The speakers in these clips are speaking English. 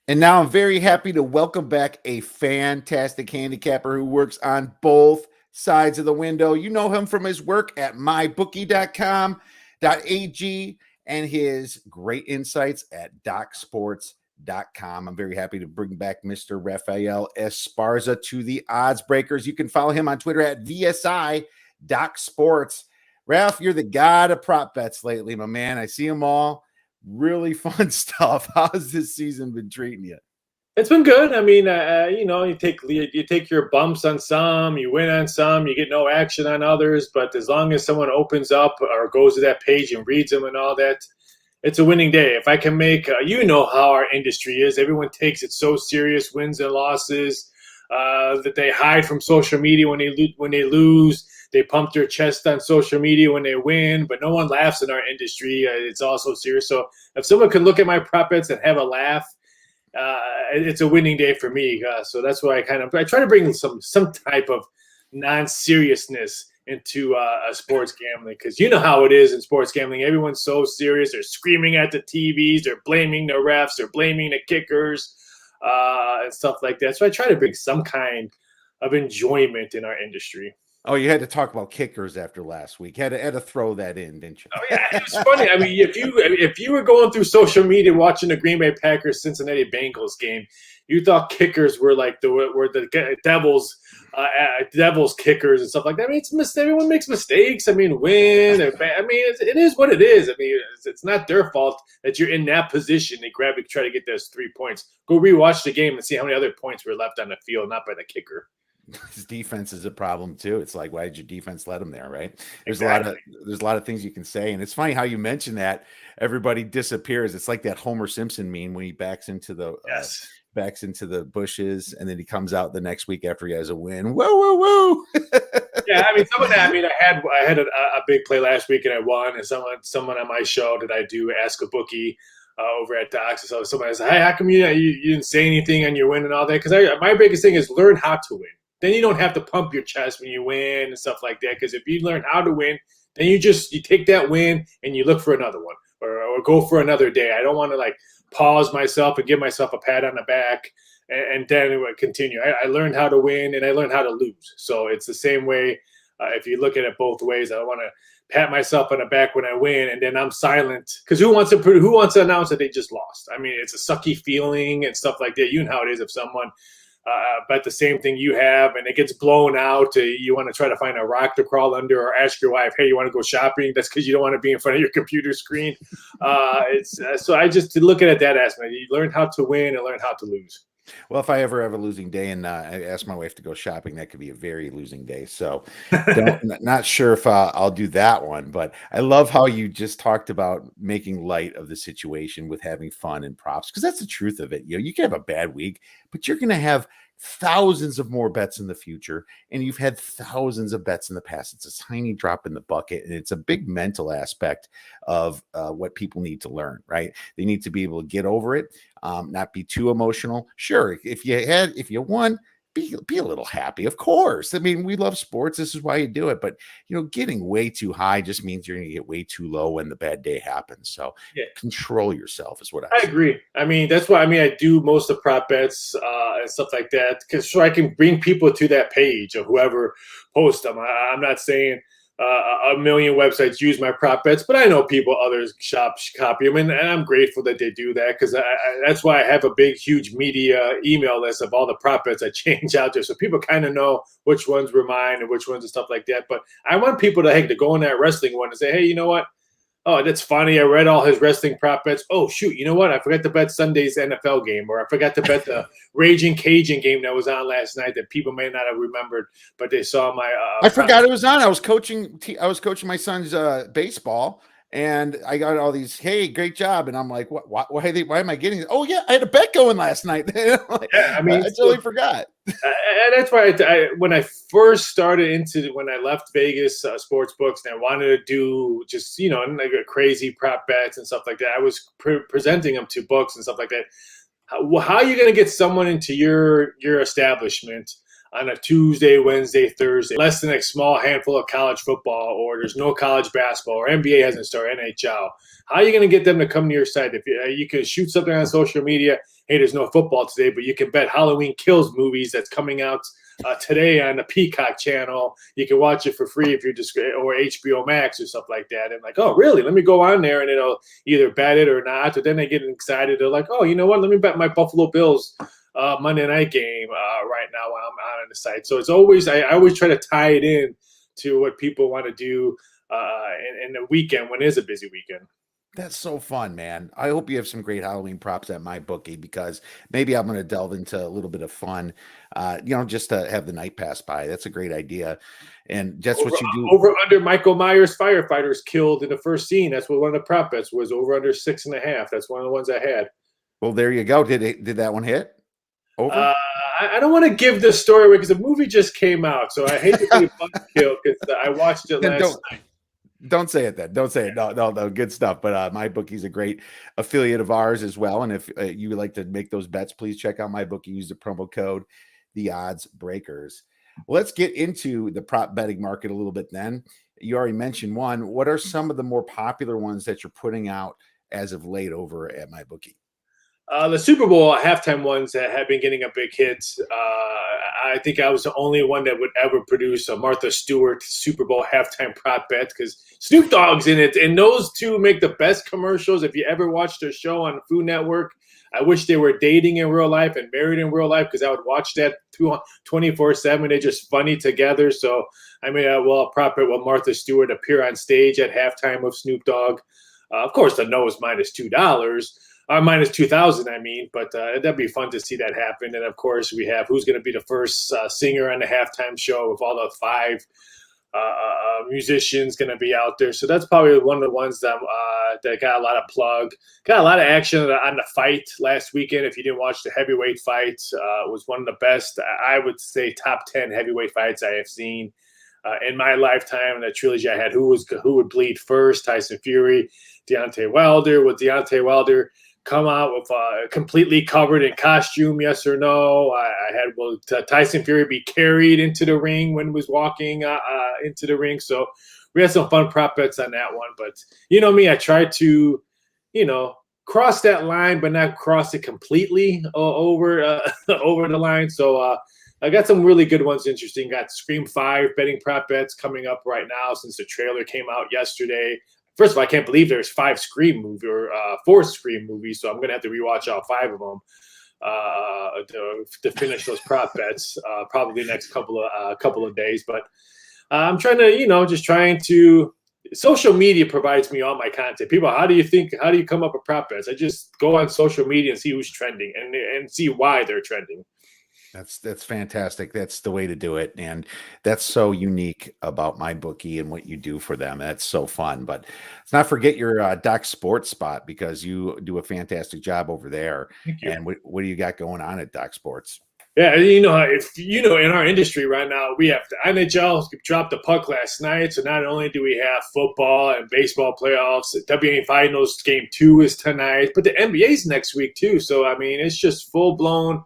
And now I'm very happy to welcome back a fantastic handicapper who works on both sides of the window. You know him from his work at MyBookie.ag and his great insights at DocSports.com. I'm very happy to bring back Mr. Raphael Exparza to the Odds Breakers. You can follow him on Twitter at VSI Doc Sports. Ralph, you're the god of prop bets lately, my man. I see them all. Really fun stuff. How's this season been treating you? It's been good. I mean, you take your bumps on some, you win on some, you get no action on others. But as long as someone opens up or goes to that page and reads them and all that, it's a winning day. If I can make, how our industry is. Everyone takes it so serious, wins and losses, that they hide from social media when they lose. They pump their chest on social media when they win, but no one laughs in our industry. It's all so serious. So if someone can look at my prop bets and have a laugh, it's a winning day for me. So that's why I try to bring some type of non-seriousness into sports gambling, because you know how it is in sports gambling. Everyone's so serious. They're screaming at the TVs. They're blaming the refs. They're blaming the kickers and stuff like that. So I try to bring some kind of enjoyment in our industry. Oh, you had to talk about kickers after last week. Had to throw that in, didn't you? Oh yeah, it was funny. I mean, if you were going through social media watching the Green Bay Packers Cincinnati Bengals game, you thought kickers were like the Devils kickers and stuff like that. I mean, everyone makes mistakes. I mean, win. I mean, it is what it is. I mean, it's not their fault that you're in that position. They try to get those 3 points. Go rewatch the game and see how many other points were left on the field, not by the kicker. His defense is a problem too. It's like, why did your defense let him there? Right? Exactly. There's a lot of things you can say, and it's funny how you mention that everybody disappears. It's like that Homer Simpson meme when he Yes. backs into the bushes, and then he comes out the next week after he has a win. Whoa, whoa, whoa! Yeah, I mean, I had a big play last week and I won. And someone on my show that I do Ask a Bookie over at Docs. So somebody said, "Hey, how come you didn't say anything on your win and all that?" Because my biggest thing is learn how to win. Then you don't have to pump your chest when you win and stuff like that. Because if you learn how to win, then you take that win and you look for another one, or go for another day. I don't want to like pause myself and give myself a pat on the back and then it would continue. I learned how to win and I learned how to lose. So it's the same way. If you look at it both ways, I want to pat myself on the back when I win, and then I'm silent because who wants to announce that they just lost? I mean, it's a sucky feeling and stuff like that. You know how it is if someone bet the same thing you have and it gets blown out. You want to try to find a rock to crawl under, or ask your wife, "Hey, you want to go shopping?" That's because you don't want to be in front of your computer screen. So I just look at it that aspect. You learn how to win and learn how to lose. Well, if I ever have a losing day and I ask my wife to go shopping, that could be a very losing day. So, not sure if I'll do that one. But I love how you just talked about making light of the situation with having fun and props, because that's the truth of it. You can have a bad week, but you're going to have thousands of more bets in the future, and you've had thousands of bets in the past. It's a tiny drop in the bucket, and it's a big mental aspect of what people need to learn. Right? They need to be able to get over it. Not be too emotional. Sure, if you won, be a little happy, of course. I mean, we love sports. This is why you do it. But getting way too high just means you're going to get way too low when the bad day happens. So Yeah. control yourself is what I I say. agree. I mean, that's why I do most of prop bets and stuff like that, because so I can bring people to that page of whoever posts them. I'm not saying a million websites use my prop bets, but I know others copy them, and I'm grateful that they do that, because that's why I have a big, huge media email list of all the prop bets I change out there, so people kind of know which ones were mine and which ones and stuff like that. But I want people to go in that wrestling one and say, "Hey, you know what? Oh, that's funny. I read all his wrestling prop bets. Oh, shoot. You know what? I forgot to bet Sunday's NFL game, or I forgot to bet the Raging Cajun game that was on last night that people may not have remembered, but they saw my I prop." forgot it was on. I was coaching my son's baseball, and I got all these. Hey, great job! And I'm like, what? Why am I getting this? Oh yeah, I had a bet going last night. Like, Yeah, I I mean, totally forgot. and that's why when I first started when I left Vegas sports books, and I wanted to do just like a crazy prop bets and stuff like that, I was presenting them to books and stuff like that. How are you going to get someone into your establishment on a Tuesday, Wednesday, Thursday, less than a small handful of college football, or there's no college basketball, or NBA hasn't started, NHL. How are you going to get them to come to your site? If you can shoot something on social media, hey, there's no football today, but you can bet Halloween Kills movies that's coming out today on the Peacock channel. You can watch it for free if you're just, or HBO Max or stuff like that. And like, oh, really? Let me go on there, and it'll either bet it or not. But then they get excited. They're like, oh, you know what? Let me bet my Buffalo Bills Monday night game right now while I'm on the site. So it's always, I always try to tie it in to what people want to do in the weekend when it is a busy weekend. That's so fun, man. I hope you have some great Halloween props at MyBookie, because maybe I'm going to delve into a little bit of fun, just to have the night pass by. That's a great idea. And that's what you do. Over under Michael Myers firefighters killed in the first scene. That's what one of the prop bets was, over under 6.5. That's one of the ones I had. Well, there you go. Did that one hit? Over? I don't want to give this story away because the movie just came out. So I hate to be a buzzkill because I watched it last night. Don't say it then. Don't say it. No. Good stuff. But MyBookie's a great affiliate of ours as well. And if you would like to make those bets, please check out MyBookie. Use the promo code The Odds Breakers. Let's get into the prop betting market a little bit then. You already mentioned one. What are some of the more popular ones that you're putting out as of late over at MyBookie? The Super Bowl halftime ones that have been getting a big hit. I think I was the only one that would ever produce a Martha Stewart Super Bowl halftime prop bet because Snoop Dogg's in it. And those two make the best commercials. If you ever watched their show on Food Network, I wish they were dating in real life and married in real life because I would watch that 24/7. They're just funny together. So, I mean, I'll prop it with Martha Stewart appear on stage at halftime with Snoop Dogg. Of course, the no is -$2. Minus 2,000, I mean, but that'd be fun to see that happen. And of course, we have who's going to be the first singer on the halftime show with all the 5 musicians going to be out there. So that's probably one of the ones that got a lot of plug, got a lot of action on the fight last weekend. If you didn't watch the heavyweight fight, it was one of the best, I would say, top 10 heavyweight fights I have seen in my lifetime. And that trilogy I had, who would bleed first, Tyson Fury, Deontay Wilder. With Deontay Wilder come out with completely covered in costume, yes or no? I had Tyson Fury be carried into the ring when he was walking into the ring. So we had some fun prop bets on that one. But you know me, I try to, cross that line, but not cross it completely over the line. So I got some really good ones interesting. Got Scream 5 betting prop bets coming up right now since the trailer came out yesterday. First of all, I can't believe there's 5 Scream movies or 4 Scream movies, so I'm going to have to rewatch all 5 of them to finish those prop bets probably the next couple of days. But I'm trying to, social media provides me all my content. People, how do you come up with prop bets? I just go on social media and see who's trending and see why they're trending. That's fantastic. That's the way to do it. And that's so unique about MyBookie and what you do for them. That's so fun. But let's not forget your Doc Sports spot, because you do a fantastic job over there. Thank you. And what do you got going on at Doc Sports? Yeah, in our industry right now, we have the NHL dropped the puck last night. So not only do we have football and baseball playoffs, WNBA Finals Game 2 is tonight, but the NBA's next week too. So, I mean, it's just full blown.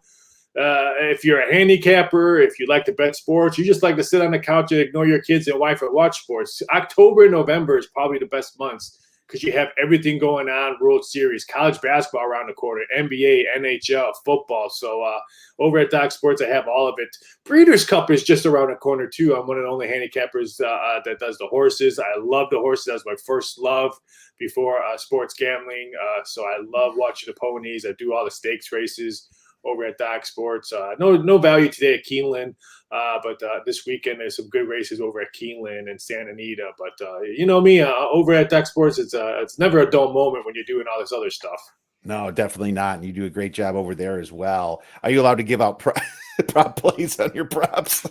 If you're a handicapper, if you like to bet sports, you just like to sit on the couch and ignore your kids and wife and watch sports. October and November is probably the best months because you have everything going on, World Series, college basketball around the corner, NBA, NHL, football. So over at Doc Sports, I have all of it. Breeders' Cup is just around the corner too. I'm one of the only handicappers that does the horses. I love the horses. That was my first love before sports gambling. So I love watching the ponies. I do all the stakes races over at Doc Sports. No value today at Keeneland, but this weekend there's some good races over at Keeneland and Santa Anita. But you know me, over at Doc Sports, it's never a dull moment when you're doing all this other stuff. No, definitely not. And you do a great job over there as well. Are you allowed to give out prop plays on your props?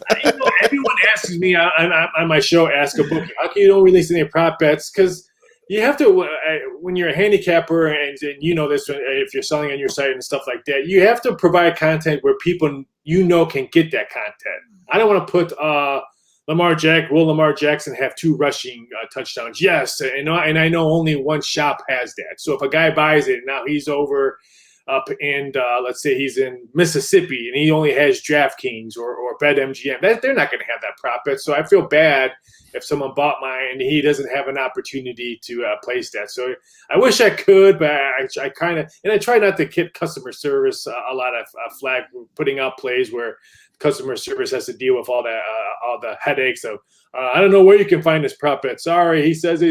Everyone asks me on my show, Ask a Bookie, how can you don't release any prop bets? Because you have to, when you're a handicapper, and you know this, if you're selling on your site and stuff like that, you have to provide content where people can get that content. I don't want to put will Lamar Jackson have 2 rushing touchdowns? Yes, and I know only one shop has that. So if a guy buys it, now he's over up in, let's say he's in Mississippi and he only has DraftKings or BetMGM. They're not going to have that prop bet. So I feel bad if someone bought mine and he doesn't have an opportunity to place that. So I wish I could, but I kind of, and I try not to get customer service a lot of flag putting out plays where customer service has to deal with all the headaches of I don't know where you can find this prop bet. Sorry, he says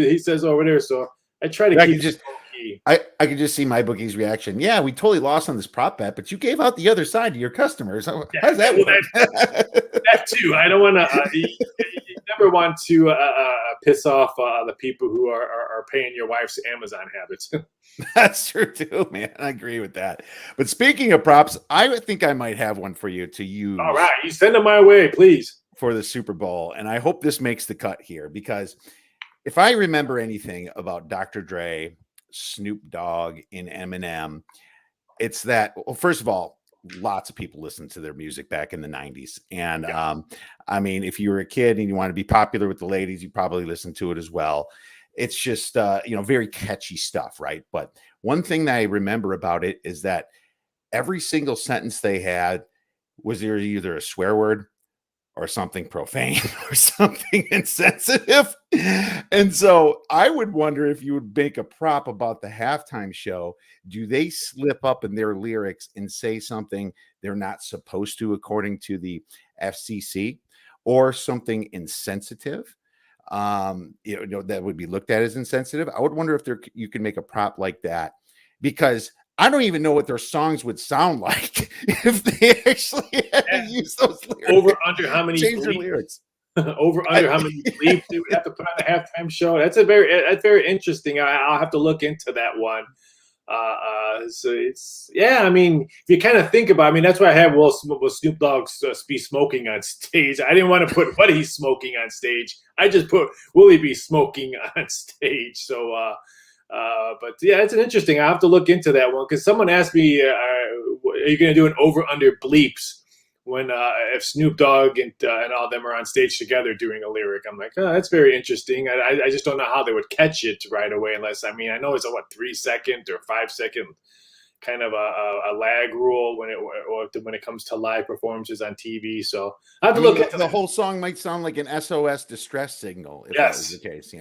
over there. So I try to keep it low key. I can just see MyBookie's reaction. Yeah, we totally lost on this prop bet, but you gave out the other side to your customers. How does that work? That too. I don't want to. You never want to piss off the people who are paying your wife's Amazon habits. That's true too, man. I agree with that. But speaking of props, I think I might have one for you to use. All right, you send them my way, please. For the Super Bowl, and I hope this makes the cut here because if I remember anything about Dr. Dre, Snoop Dogg, and Eminem, it's that. Well, first of all, lots of people listened to their music back in the 90s. And I mean, if you were a kid and you want to be popular with the ladies, you probably listened to it as well. It's just, very catchy stuff, right? But one thing that I remember about it is that every single sentence they had was either a swear word or something profane or something insensitive. And so I would wonder if you would make a prop about the halftime show. Do they slip up in their lyrics and say something they're not supposed to, according to the FCC, or something insensitive? That would be looked at as insensitive. I would wonder if you can make a prop like that, because I don't even know what their songs would sound like if they actually had to use those lyrics. Over under how many change their lyrics. Over under how many bleeps they would have to put on the halftime show. That's very interesting. I'll have to look into that one. So it's I mean, if you kind of think about, I mean, that's why I have Will Snoop Dogg be smoking on stage. I didn't want to put what he's smoking on stage. I just put will he be smoking on stage. So but yeah, it's an interesting. I have to look into that one because someone asked me, "Are you going to do an over/under bleeps when if Snoop Dogg and all of them are on stage together doing a lyric?" I'm like, oh, that's very interesting. I just don't know how they would catch it right away unless I know it's a 3-second or 5-second kind of a lag rule when it comes to live performances on TV. So I have to look at the whole song might sound like an SOS distress signal if that was the case,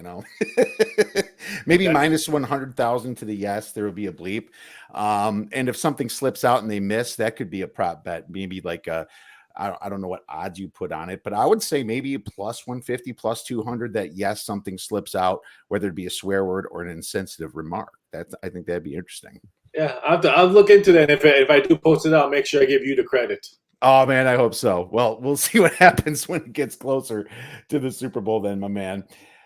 Maybe minus 100,000 to the yes, there will be a bleep. And if something slips out and they miss, that could be a prop bet. Maybe like I don't know what odds you put on it, but I would say maybe plus 150, plus 200 that yes, something slips out, whether it be a swear word or an insensitive remark. I think that'd be interesting. Yeah, I'll look into that. If I do post it, I'll make sure I give you the credit. Oh, man, I hope so. Well, we'll see what happens when it gets closer to the Super Bowl then, my man.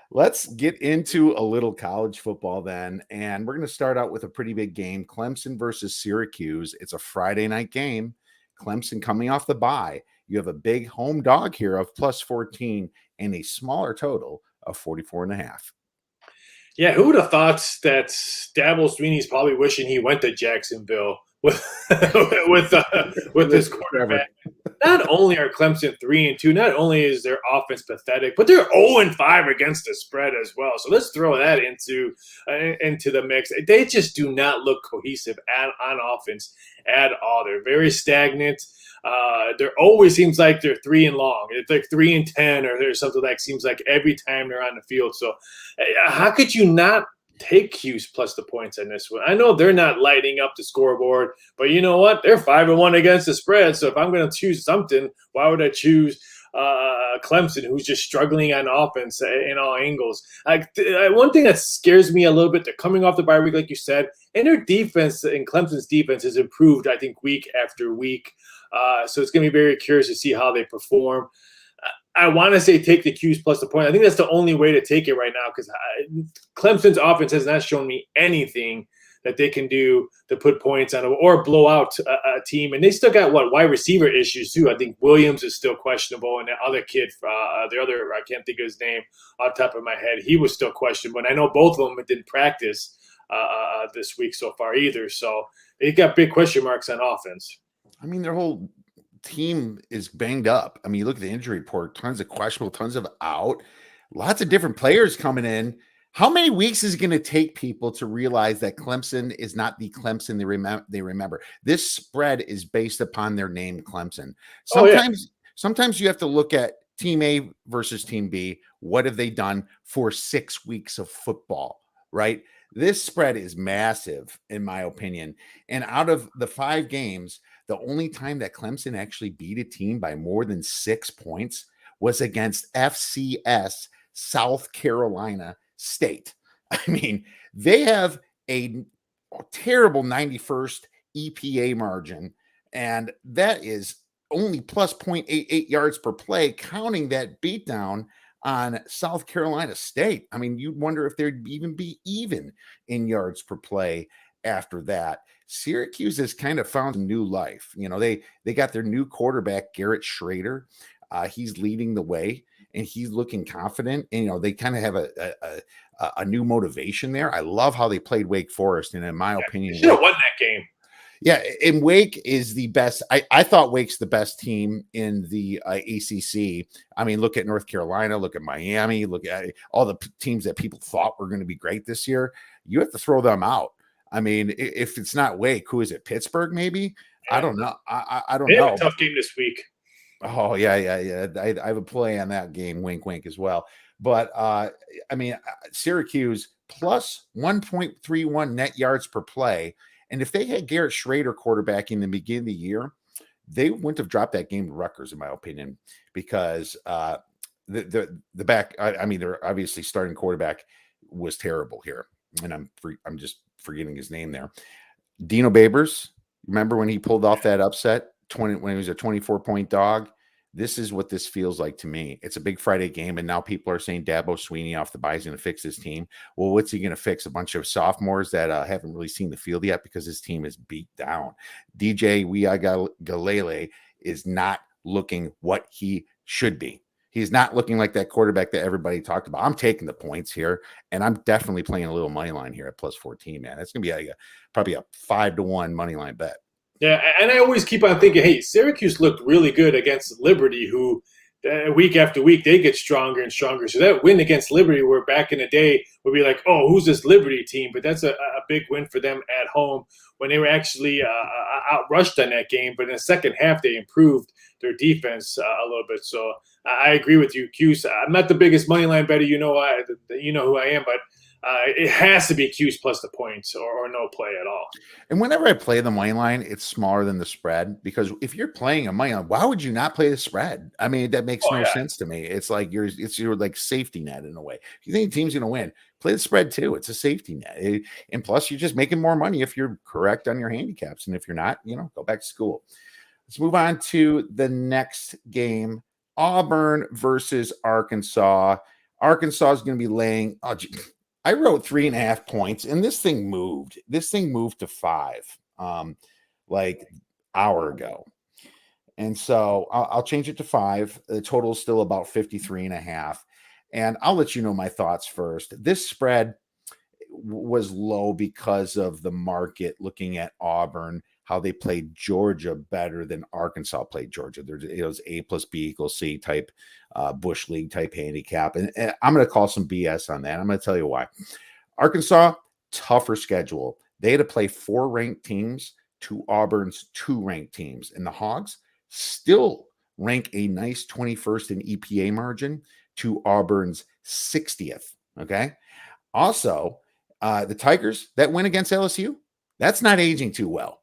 Let's get into a little college football then, and we're going to start out with a pretty big game, Clemson versus Syracuse. It's a Friday night game. Clemson coming off the bye. You have a big home dog here of plus 14 and a smaller total of 44.5. Yeah, who would have thought that Dabble Sweeney's probably wishing he went to Jacksonville with this quarterback. Not only are Clemson 3-2, not only is their offense pathetic, but they're 0-5 against the spread as well. So let's throw that into the mix. They just do not look cohesive on offense at all. They're very stagnant. There always seems like they're 3 and long. It's like 3-10, or there's something like seems like every time they're on the field. So how could you not take Q's plus the points on this one? I know they're not lighting up the scoreboard, but you know what? They're 5-1 against the spread. So if I'm going to choose something, why would I choose Clemson, who's just struggling on offense in all angles? One thing that scares me a little bit, they're coming off the bye week, like you said, and their defense and Clemson's defense has improved, I think, week after week. So it's going to be very curious to see how they perform. I want to say take the Q's plus the point. I think that's the only way to take it right now because Clemson's offense has not shown me anything that they can do to put points on or blow out a team. And they still got wide receiver issues too. I think Williams is still questionable, and the other kid, I can't think of his name off the top of my head, he was still questionable. And I know both of them didn't practice this week so far either. So they got big question marks on offense. I mean, their whole team is banged up. I mean, you look at the injury report, tons of questionable, tons of out, lots of different players coming in. How many weeks is it going to take people to realize that Clemson is not the Clemson they remember? This spread is based upon their name, Clemson. Oh yeah, Sometimes you have to look at Team A versus Team B. What have they done for 6 weeks of football? Right. This spread is massive, in my opinion. And out of the 5 games, the only time that Clemson actually beat a team by more than 6 points was against FCS South Carolina State. I mean, they have a terrible 91st EPA margin, and that is only plus 0.88 yards per play, counting that beatdown on South Carolina State. I mean, you'd wonder if there'd even be even in yards per play after that. Syracuse has kind of found new life. They got their new quarterback, Garrett Schrader. He's leading the way and he's looking confident. And, they kind of have a new motivation there. I love how they played Wake Forest. And in my opinion, should have won that game. Yeah, and Wake is the best. I thought Wake's the best team in the ACC. I mean, look at North Carolina, look at Miami, look at all the teams that people thought were going to be great this year. You have to throw them out. I mean, if it's not Wake, who is it? Pittsburgh, maybe? Yeah. I don't know. I don't know. They have a tough game this week. Oh, yeah. I have a play on that game, wink, wink as well. But, I mean, Syracuse plus 1.31 net yards per play. And if they had Garrett Schrader quarterbacking in the beginning of the year, they wouldn't have dropped that game to Rutgers, in my opinion, because the back. I mean, they're obviously starting quarterback was terrible here, and I'm just forgetting his name there. Dino Babers, remember when he pulled off that upset when he was a 24-point dog? This is what this feels like to me. It's a big Friday game, and now people are saying Dabo Swinney off the bye is going to fix his team. Well, what's he going to fix? A bunch of sophomores that haven't really seen the field yet because his team is beat down. DJ Uiagalelei is not looking what he should be. He's not looking like that quarterback that everybody talked about. I'm taking the points here, and I'm definitely playing a little money line here at plus 14, man. It's going to be probably a 5-1 money line bet. Yeah, and I always keep on thinking, hey, Syracuse looked really good against Liberty, who week after week they get stronger and stronger. So that win against Liberty, where back in the day would be like, oh, who's this Liberty team? But that's a big win for them at home when they were actually outrushed on that game. But in the second half, they improved their defense a little bit. So I agree with you, Cuse. I'm not the biggest money line bettor. You know who I am, but it has to be Q's plus the points or no play at all. And whenever I play the money line, it's smaller than the spread, because if you're playing a money line, why would you not play the spread? I mean, that makes no sense to me. It's like it's your like safety net in a way. If you think the team's going to win, play the spread too. It's a safety net. And plus, you're just making more money if you're correct on your handicaps. And if you're not, go back to school. Let's move on to the next game. Auburn versus Arkansas. Arkansas is going to be laying. I wrote 3.5 points, and this thing moved. This thing moved to 5, like hour ago. And so I'll change it to 5. The total is still about 53.5. And I'll let you know my thoughts first. This spread was low because of the market looking at Auburn, how they played Georgia better than Arkansas played Georgia. It was A plus B equals C type, Bush League type handicap. And I'm going to call some BS on that. I'm going to tell you why. Arkansas, tougher schedule. They had to play 4 ranked teams to Auburn's 2 ranked teams. And the Hogs still rank a nice 21st in EPA margin to Auburn's 60th. Okay. Also, the Tigers, that win against LSU, that's not aging too well.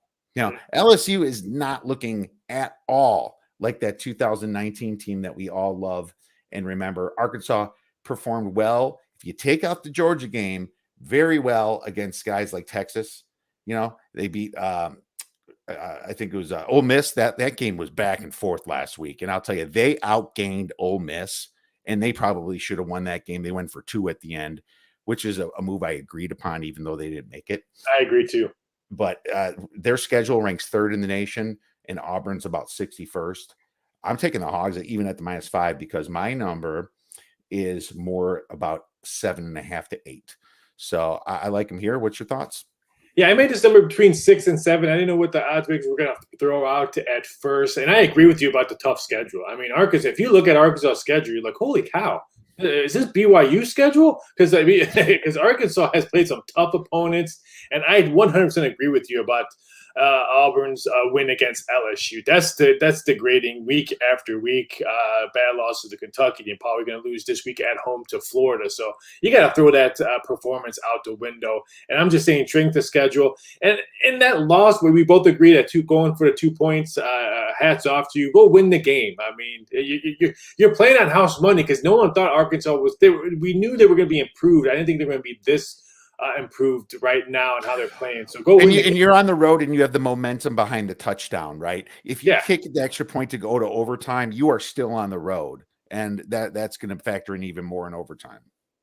LSU is not looking at all like that 2019 team that we all love and remember. Arkansas performed well. If you take out the Georgia game, very well against guys like Texas. They beat, I think it was Ole Miss. That game was back and forth last week. And I'll tell you, they outgained Ole Miss, and they probably should have won that game. They went for 2 at the end, which is a move I agreed upon, even though they didn't make it. I agree too. But their schedule ranks 3rd in the nation, and Auburn's about 61st. I'm taking the Hogs even at the -5 because my number is more about 7.5 to 8. So I like them here. What's your thoughts? Yeah, I made this number between 6 and 7. I didn't know what the odds makers were going to throw out at first. And I agree with you about the tough schedule. I mean, Arkansas, if you look at Arkansas' schedule, you're like, holy cow. Is this BYU schedule? Because I mean, because Arkansas has played some tough opponents, and I 100% agree with you about Auburn's win against LSU. That's degrading week after week. Bad losses to Kentucky. You're probably going to lose this week at home to Florida. So you got to throw that performance out the window. And I'm just saying, shrink the schedule. And in that loss where we both agree that going for the 2 points, hats off to you. Go win the game. I mean, you're playing on house money because no one thought Arkansas was. We knew they were going to be improved. I didn't think they were going to be this improved right now and how they're playing. So go win. And you're on the road and you have the momentum behind the touchdown, right? If you kick the extra point to go to overtime, you are still on the road, and that's going to factor in even more in overtime.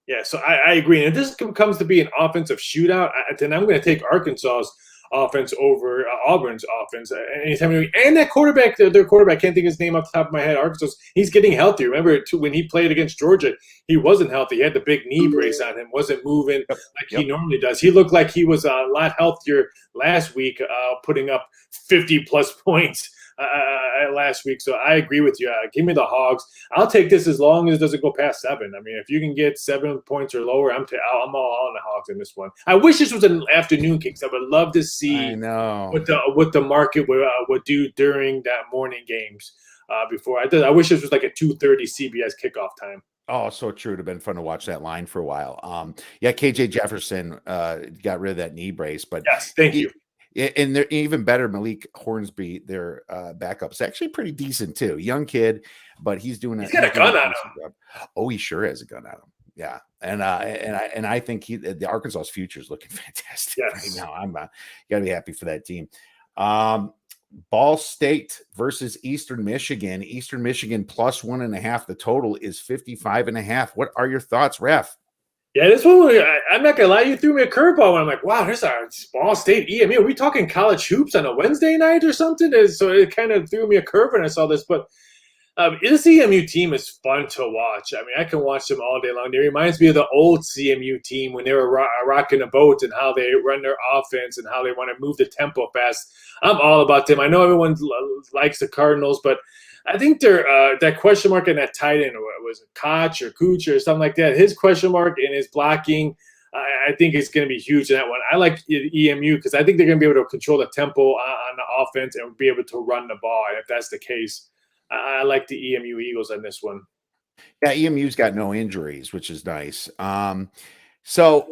Yeah, so I agree. And if this comes to be an offensive shootout, then I'm going to take Arkansas's offense over Auburn's offense anytime. And that quarterback, their quarterback, I can't think of his name off the top of my head. Arkansas, he's getting healthy. Remember, when he played against Georgia, he wasn't healthy. He had the big knee brace on him, wasn't moving like he normally does. He looked like he was a lot healthier last week, putting up 50-plus points last week. So I agree with you. Give me the Hogs. I'll take this as long as it doesn't go past 7. I mean, if you can get 7 points or lower, I'm all on the Hogs in this one. I wish this was an afternoon kick. I would love to see what the market would do during that morning games before. I wish this was like a 2:30 CBS kickoff time. Oh, so true. It'd have been fun to watch that line for a while. KJ Jefferson got rid of that knee brace, but yes, thank you. And they're even better. Malik Hornsby, their backup, is actually pretty decent too. Young kid, but he's doing. He's got a gun on him. Job. Oh, he sure has a gun on him. Yeah, and I think the Arkansas's future is looking fantastic right now. I'm got to be happy for that team. Ball State versus Eastern Michigan. Eastern Michigan plus 1.5. The total is 55.5. What are your thoughts, Ref? Yeah, this one, I'm not going to lie, you threw me a curveball when I'm like, wow, there's our Ball State EMU. Are we talking college hoops on a Wednesday night or something? So it kind of threw me a curve when I saw this. But this EMU team is fun to watch. I mean, I can watch them all day long. It reminds me of the old CMU team when they were rocking the boat and how they run their offense and how they want to move the tempo fast. I'm all about them. I know everyone likes the Cardinals, but I think they're that question mark in that tight end, was it Koch or Cooch or something like that? His question mark in his blocking, I think is going to be huge in that one. I like EMU because I think they're going to be able to control the tempo on the offense and be able to run the ball. And if that's the case, I like the EMU Eagles on this one. Yeah, EMU's got no injuries, which is nice. So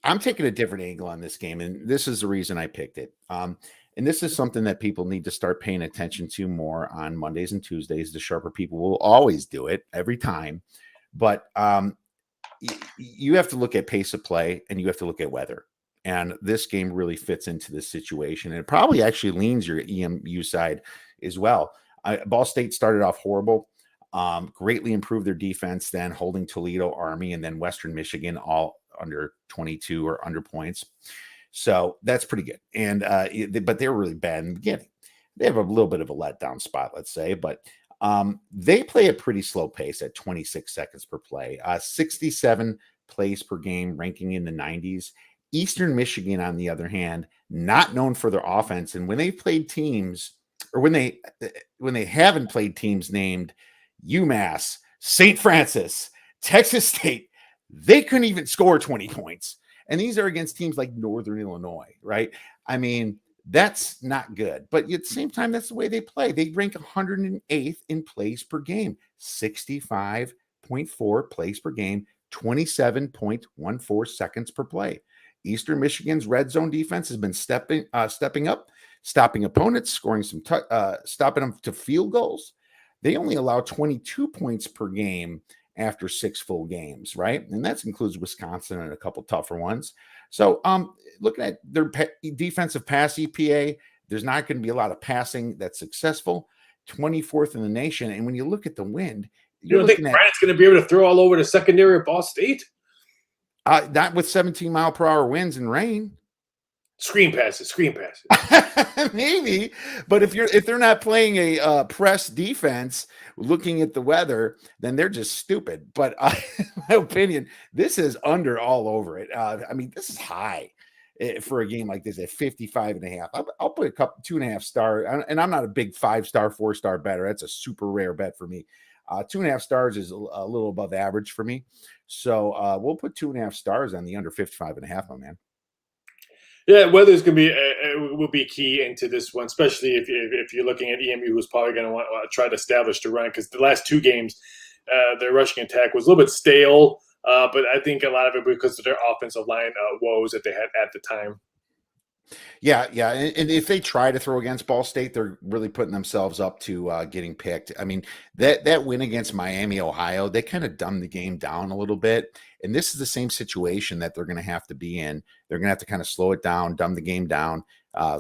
I'm taking a different angle on this game, and this is the reason I picked it. And this is something that people need to start paying attention to more on Mondays and Tuesdays. The sharper people will always do it every time. But you have to look at pace of play and you have to look at weather. And this game really fits into this situation. And it probably actually leans your EMU side as well. Ball State started off horrible, greatly improved their defense, then holding Toledo, Army, and then Western Michigan all under 22 or under points. So that's pretty good. And but they were really bad in the beginning. They have a little bit of a letdown spot, let's say, but they play a pretty slow pace at 26 seconds per play, 67 plays per game, ranking in the 90s. Eastern Michigan, on the other hand, not known for their offense. And when they played teams, or when they haven't played teams named UMass, St. Francis, Texas State, they couldn't even score 20 points. And these are against teams like Northern Illinois, right? I mean, that's not good. But at the same time, that's the way they play. They rank 108th in plays per game, 65.4 plays per game, 27.14 seconds per play. Eastern Michigan's red zone defense has been stepping up, stopping opponents, scoring stopping them to field goals. They only allow 22 points per game after 6 full games, right? And that includes Wisconsin and a couple tougher ones. So looking at their defensive pass EPA, there's not going to be a lot of passing that's successful, 24th in the nation. And when you look at the wind, you don't think Bryant's going to be able to throw all over the secondary at Ball State? Not with 17-mile-per-hour winds and rain. Screen passes. Maybe, but if they're not playing a press defense, looking at the weather, then they're just stupid. But in my opinion, this is under all over it. I mean, this is high for a game like this at 55.5. I'll put a couple 2.5 star, and I'm not a big 5-star, 4-star better. That's a super rare bet for me. 2.5 stars is a little above average for me. So we'll put 2.5 stars on the under 55.5, my man. Yeah, weather's gonna be will be key into this one, especially if you're looking at EMU, who's probably going to want to try to establish the run because the last two games, their rushing attack was a little bit stale. But I think a lot of it because of their offensive line woes that they had at the time. Yeah, yeah, and if they try to throw against Ball State, they're really putting themselves up to getting picked. I mean, that win against Miami, Ohio, they kind of dumbed the game down a little bit, and this is the same situation that they're going to have to be in. They're going to have to kind of slow it down, dumb the game down,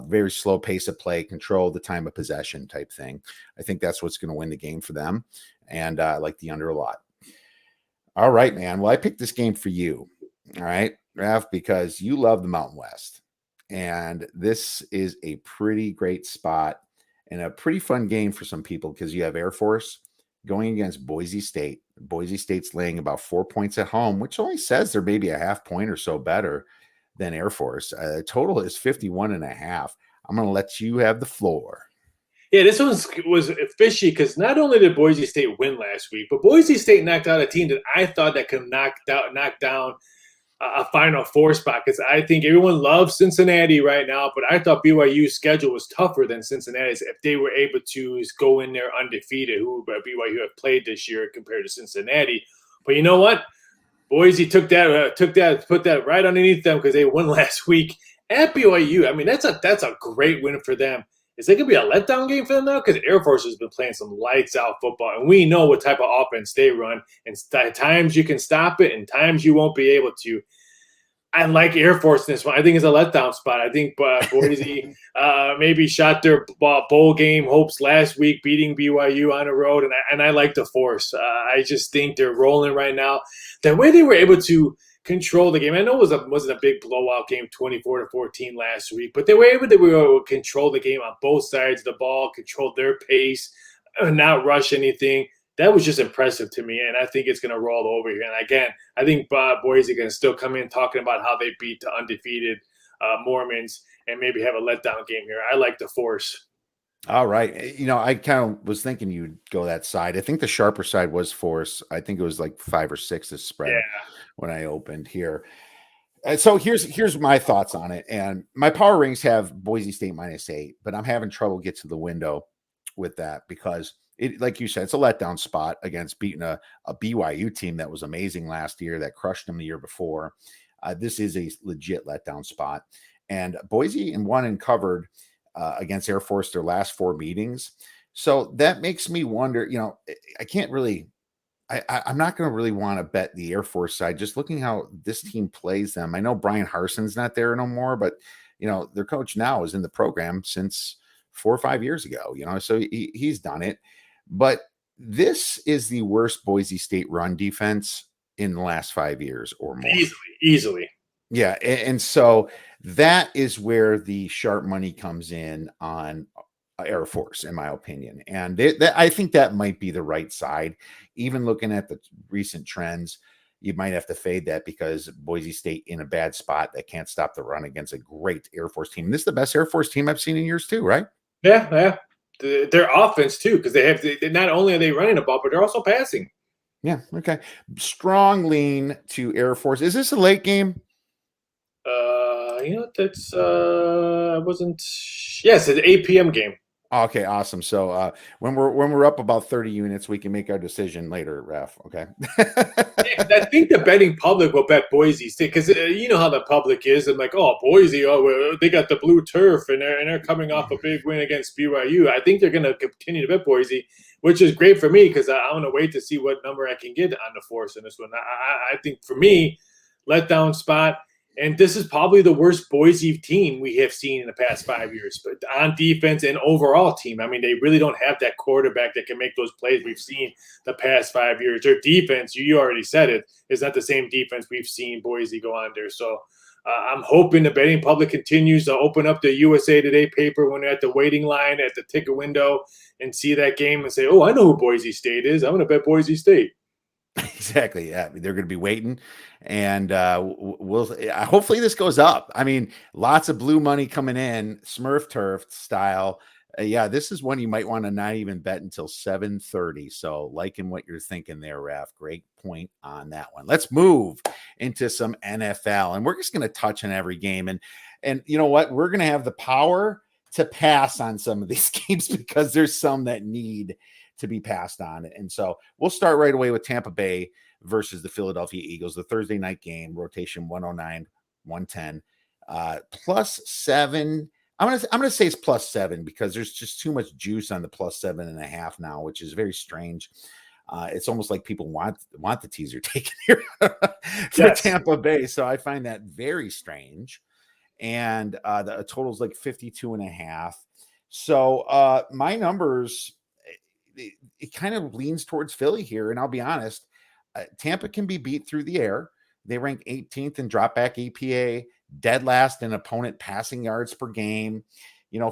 very slow pace of play, control the time of possession type thing. I think that's what's going to win the game for them, and I like the under a lot. All right, man. Well, I picked this game for you. All right, Raph, because you love the Mountain West. And this is a pretty great spot and a pretty fun game for some people because you have Air Force going against Boise State. Boise State's laying about 4 points at home, which only says they're maybe a half point or so better than Air Force. Total is 51.5. I'm going to let you have the floor. Yeah, this one was fishy because not only did Boise State win last week, but Boise State knocked out a team that I thought that could knock down a Final Four spot because I think everyone loves Cincinnati right now, but I thought BYU's schedule was tougher than Cincinnati's if they were able to go in there undefeated, who BYU have played this year compared to Cincinnati. But you know what? Boise put that right underneath them because they won last week at BYU. I mean, that's a great win for them. Is it going to be a letdown game for them now? Because Air Force has been playing some lights out football, and we know what type of offense they run. And times you can stop it, and times you won't be able to. I like Air Force in this one. I think it's a letdown spot. I think Boise maybe shot their bowl game hopes last week, beating BYU on the road, and I like the Force. I just think they're rolling right now. The way they were able to control the game. I know it wasn't a big blowout game, 24-14 last week, but they were able to control the game on both sides of the ball, control their pace, not rush anything. That was just impressive to me, and I think it's going to roll over here. And again, I think Boise going to still come in talking about how they beat the undefeated Mormons and maybe have a letdown game here. I like the Force. All right. I kind of was thinking you'd go that side. I think the sharper side was Force. I think it was like 5 or 6 this spread when I opened here. So here's my thoughts on it. And my power rings have Boise State -8, but I'm having trouble get to the window with that because it, like you said, it's a letdown spot against beating a BYU team that was amazing last year, that crushed them the year before. This is a legit letdown spot. And Boise won and covered against Air Force their last 4 meetings. So that makes me wonder, I can't really, I'm not going to really want to bet the Air Force side, just looking how this team plays them. I know Brian Harson's not there no more, but, their coach now is in the program since 4 or 5 years ago, so he's done it. But this is the worst Boise State run defense in the last 5 years or more. Easily. Yeah. And so that is where the sharp money comes in on Air Force, in my opinion. And I think that might be the right side. Even looking at the recent trends, you might have to fade that because Boise State in a bad spot that can't stop the run against a great Air Force team. This is the best Air Force team I've seen in years too, right? Yeah. Their offense too, because not only are they running the ball, but they're also passing. Yeah. Okay. Strong lean to Air Force. Is this a late game? That's wasn't. Yes, it's an 8 p.m. game. Okay, awesome. So when we're up about 30 units, we can make our decision later, Raph. Okay. I think the betting public will bet Boise State because you know how the public is. I'm like, oh, Boise, they got the blue turf, and they're coming off a big win against BYU. I think they're going to continue to bet Boise, which is great for me because I want to wait to see what number I can get on the Force in this one. I think for me, letdown spot. And this is probably the worst Boise team we have seen in the past 5 years, but on defense and overall team. I mean, they really don't have that quarterback that can make those plays we've seen the past 5 years. Their defense, you already said it, is not the same defense we've seen Boise go under. So I'm hoping the betting public continues to open up the USA Today paper when they're at the waiting line at the ticket window and see that game and say, oh, I know who Boise State is. I'm going to bet Boise State. Exactly. Yeah, they're going to be waiting, and we'll hopefully this goes up. I mean, lots of blue money coming in, Smurf turf style. Yeah, this is one you might want to not even bet until 7:30. So, liking what you're thinking there, Raf. Great point on that one. Let's move into some NFL, and we're just going to touch on every game. And you know what? We're going to have the power to pass on some of these games because there's some that need to be passed on. And so we'll start right away with Tampa Bay versus the Philadelphia Eagles, the Thursday night game, rotation 109, 110, +7. I'm gonna say it's +7 because there's just too much juice on the +7.5 now, which is very strange. It's almost like people want the teaser taken here for Yes. Tampa Bay. So I find that very strange. And the total's like 52.5. So my numbers, it kind of leans towards Philly here. And I'll be honest, Tampa can be beat through the air. They rank 18th in drop back EPA, dead last in opponent passing yards per game.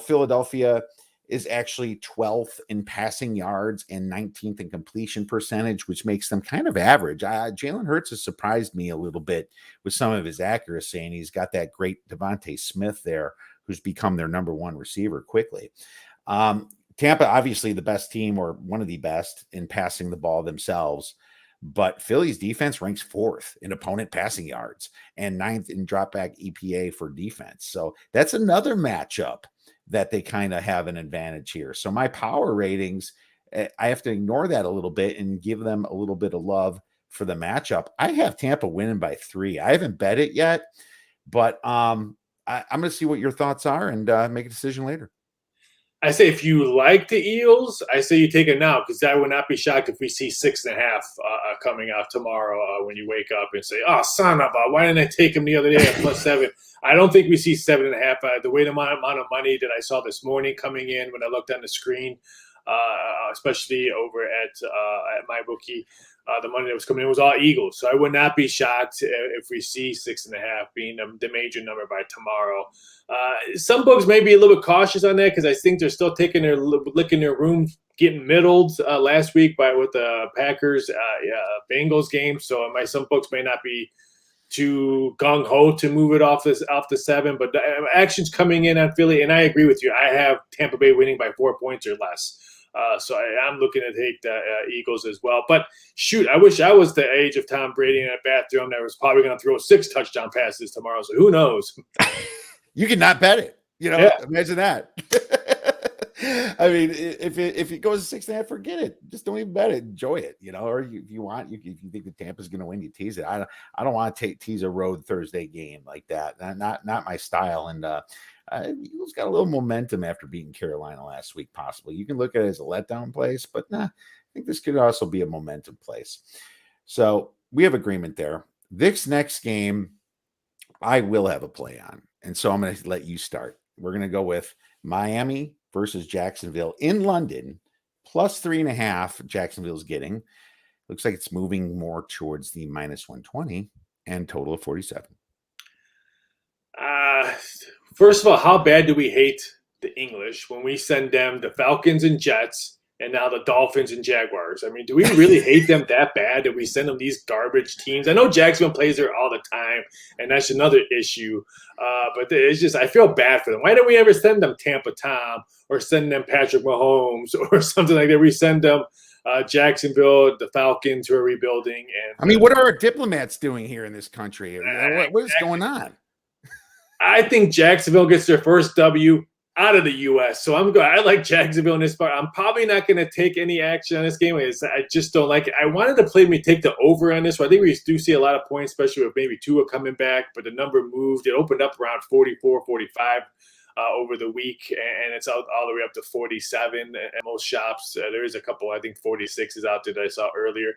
Philadelphia is actually 12th in passing yards and 19th in completion percentage, which makes them kind of average. Jalen Hurts has surprised me a little bit with some of his accuracy, and he's got that great Devontae Smith there, who's become their number one receiver quickly. Tampa, obviously the best team or one of the best in passing the ball themselves. But Philly's defense ranks 4th in opponent passing yards and 9th in dropback EPA for defense. So that's another matchup that they kind of have an advantage here. So my power ratings, I have to ignore that a little bit and give them a little bit of love for the matchup. I have Tampa winning by 3. I haven't bet it yet, but I'm going to see what your thoughts are and make a decision later. I say if you like the Eagles, I say you take it now because I would not be shocked if we see 6.5 coming out tomorrow when you wake up and say, "Oh, son of a, why didn't I take him the other day at +7?" I don't think we see 7.5. The way the amount of money that I saw this morning coming in when I looked on the screen, especially over at MyBookie, the money that was coming in was all Eagles. So I would not be shocked if we see 6.5 being the major number by tomorrow. Some books may be a little bit cautious on that because I think they're still licking their room, getting middled last week with the Packers Bengals game. So some books may not be too gung ho to move it off the 7, but the action's coming in on Philly, and I agree with you. I have Tampa Bay winning by 4 points or less. So I'm looking to take the Eagles as well. But shoot, I wish I was the age of Tom Brady in a bathroom that was probably going to throw 6 touchdown passes tomorrow. So who knows? You can not bet it. Yeah. Imagine that. I mean, if it goes 6.5, forget it. Just don't even bet it. Enjoy it. Or if you want, if you think the Tampa's going to win, you tease it. I don't want to tease a road Thursday game like that. Not my style. And Eagles got a little momentum after beating Carolina last week. Possibly you can look at it as a letdown place, but I think this could also be a momentum place. So we have agreement there. This next game, I will have a play on. And so I'm going to let you start. We're going to go with Miami versus Jacksonville in London, +3.5. Jacksonville's getting. Looks like it's moving more towards the -120 and total of 47. First of all, how bad do we hate the English when we send them the Falcons and Jets and now the Dolphins and Jaguars? I mean, do we really hate them that bad that we send them these garbage teams? I know Jacksonville plays there all the time, and that's another issue. But it's just, I feel bad for them. Why don't we ever send them Tampa Tom or send them Patrick Mahomes or something like that? We send them Jacksonville, the Falcons who are rebuilding. And I mean, what are our diplomats doing here in this country? What is going on? I think Jacksonville gets their first W out of the U.S. So I like Jacksonville in this part. I'm probably not going to take any action on this game. I just don't like it. I wanted to take the over on this. So I think we do see a lot of points, especially with maybe Tua coming back. But the number moved. It opened up around 44, 45 over the week, and it's all the way up to 47 at most shops. There is a couple, I think 46 is out there that I saw earlier.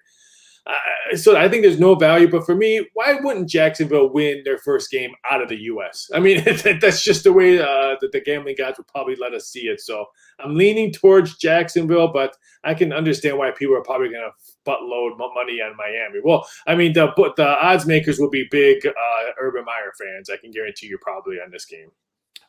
So I think there's no value. But for me, why wouldn't Jacksonville win their first game out of the U.S.? I mean, that's just the way that the gambling gods would probably let us see it. So I'm leaning towards Jacksonville, but I can understand why people are probably going to buttload money on Miami. Well, I mean, the odds makers will be big Urban Meyer fans. I can guarantee you probably on this game.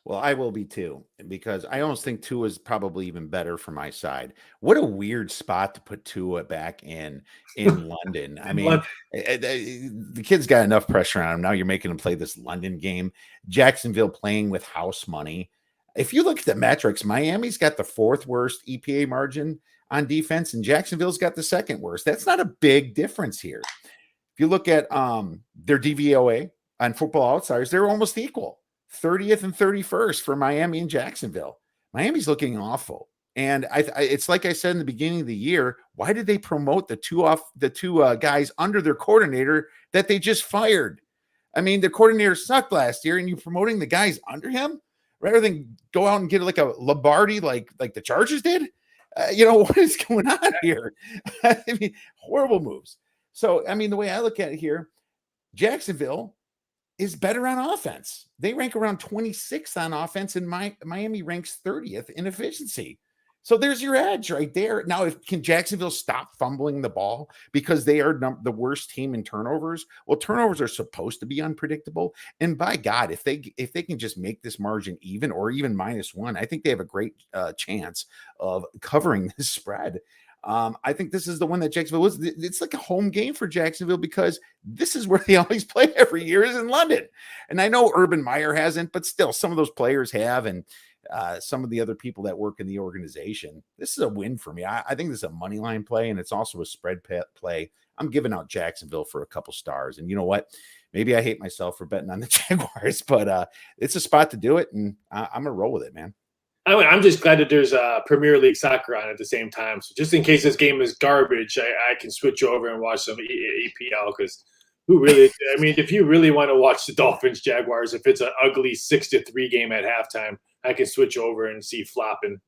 Well, I will be too, because I almost think Tua is probably even better for my side. What a weird spot to put Tua back in London. I mean, the kid's got enough pressure on him. Now you're making him play this London game. Jacksonville playing with house money. If you look at the metrics, Miami's got the fourth worst EPA margin on defense, and Jacksonville's got the second worst. That's not a big difference here. If you look at their DVOA on Football Outsiders, they're almost equal, 30th and 31st for Miami and Jacksonville. Miami's looking awful. And it's like I said in the beginning of the year, why did they promote the two guys under their coordinator that they just fired? I mean, the coordinator sucked last year, and you promoting the guys under him rather than go out and get like a Lombardi like the Chargers did. What is going on here? I mean, horrible moves. So, I mean, the way I look at it here, Jacksonville is better on offense. They rank around 26th on offense, and Miami ranks 30th in efficiency. So there's your edge right there. Now, can Jacksonville stop fumbling the ball because they are the worst team in turnovers? Well, turnovers are supposed to be unpredictable. And by God, if they can just make this margin even or even -1, I think they have a great chance of covering this spread. I think this is the one that Jacksonville was. It's like a home game for Jacksonville because this is where they always play every year is in London. And I know Urban Meyer hasn't, but still some of those players have. And some of the other people that work in the organization. This is a win for me. I think this is a money line play, and it's also a spread play. I'm giving out Jacksonville for a couple stars. And you know what? Maybe I hate myself for betting on the Jaguars, but it's a spot to do it, and I'm going to roll with it, man. I'm just glad that there's Premier League soccer on at the same time. So just in case this game is garbage, I can switch over and watch some EPL because if you really want to watch the Dolphins Jaguars, if it's an ugly 6-3 game at halftime, I can switch over and see flopping.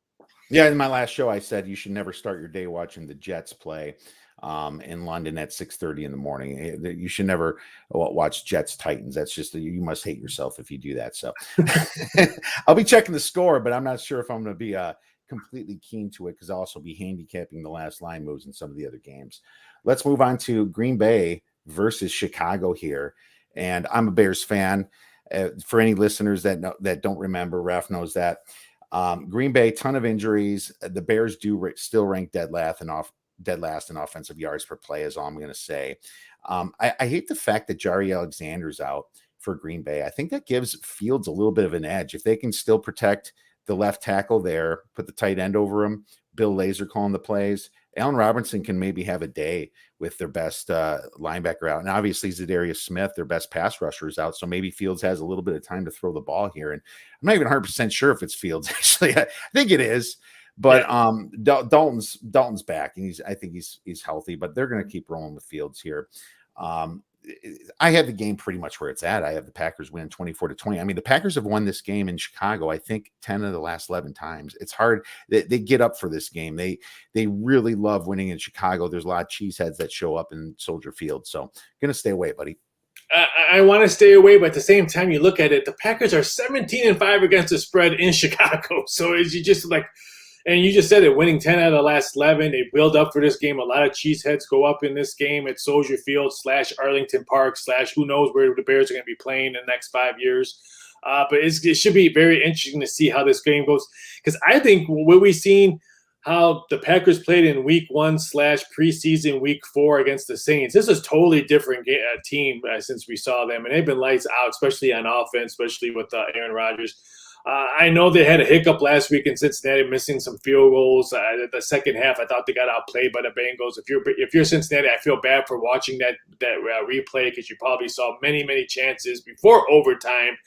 Yeah, in my last show, I said you should never start your day watching the Jets play in London at 6:30 in the morning. You should never watch Jets Titans. That's just you must hate yourself if you do that. So I'll be checking the score, but I'm not sure if I'm going to be completely keen to it because I'll also be handicapping the last line moves in some of the other games. Let's move on to Green Bay versus Chicago here, and I'm a Bears fan. For any listeners that don't remember, Raph knows that. Green Bay, ton of injuries. The Bears do still rank dead last in offensive yards per play, is all I'm going to say. I hate the fact that Jari Alexander's out for Green Bay. I think that gives Fields a little bit of an edge. If they can still protect the left tackle there, put the tight end over him, Bill Lazor calling the plays, Allen Robinson can maybe have a day with their best linebacker out. And obviously Zadarius Smith, their best pass rusher, is out. So maybe Fields has a little bit of time to throw the ball here. And I'm not even 100% sure if it's Fields, actually. I think it is. But Dalton's back, and I think he's healthy, but they're going to keep rolling with Fields here. I have the game pretty much where it's at. I have the Packers win 24-20. I mean, the Packers have won this game in Chicago, I think 10 of the last 11 times. It's hard. They get up for this game. They really love winning in Chicago. There's a lot of cheeseheads that show up in Soldier Field. So going to stay away, buddy. I want to stay away, but at the same time, you look at it, the Packers are 17-5 against the spread in Chicago. So you just like, and you just said it, winning 10 out of the last 11. They build up for this game. A lot of cheeseheads go up in this game at Soldier Field / Arlington Park / who knows where the Bears are going to be playing in the next 5 years. But it should be very interesting to see how this game goes. Because I think what we've seen, how the Packers played in week 1 / preseason week 4 against the Saints. This is a totally different team since we saw them. And they've been lights out, especially on offense, especially with Aaron Rodgers. I know they had a hiccup last week in Cincinnati, missing some field goals. The second half, I thought they got outplayed by the Bengals. If you're Cincinnati, I feel bad for watching that replay because you probably saw many chances before overtime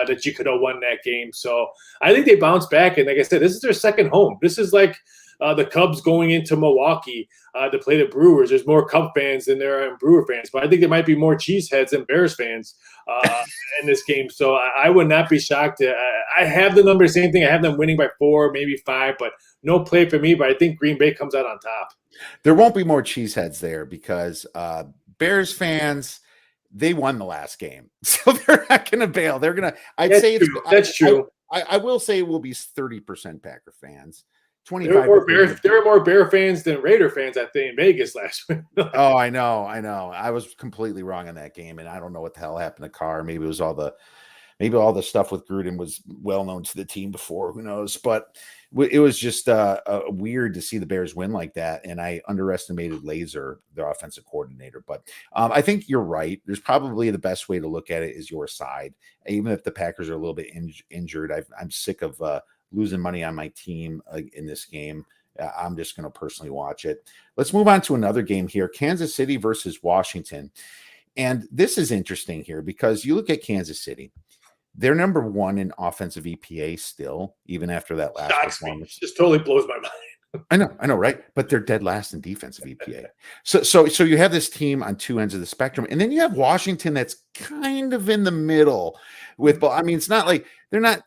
that you could have won that game. So I think they bounced back, and like I said, this is their second home. This is like the Cubs going into Milwaukee to play the Brewers. There's more Cub fans than there are Brewer fans, but I think there might be more cheeseheads than Bears fans in this game. So I would not be shocked. I have the numbers, same thing. I have them winning by 4, maybe 5, but no play for me. But I think Green Bay comes out on top. There won't be more cheeseheads there because Bears fans, they won the last game, so they're not going to bail. They're going to. That's true. I will say it will be 30% Packer fans. 25. There were more Bear fans than Raider fans, I think, in Vegas last week. Oh, I know. I was completely wrong on that game, and I don't know what the hell happened to Carr. Maybe it was all the maybe all the stuff with Gruden was well known to the team before. Who knows? But it was just weird to see the Bears win like that. And I underestimated Laser, their offensive coordinator. But I think you're right. There's probably the best way to look at it is your side. Even if the Packers are a little bit injured, I'm sick of losing money on my team in this game. I'm just going to personally watch it. Let's move on to another game here. Kansas City versus Washington. And this is interesting here because you look at Kansas City. They're number one in offensive EPA still, even after that last performance. Just totally blows my mind. I know, right? But they're dead last in defensive EPA. So you have this team on two ends of the spectrum, and then you have Washington that's kind of in the middle with. I mean, it's not like they're not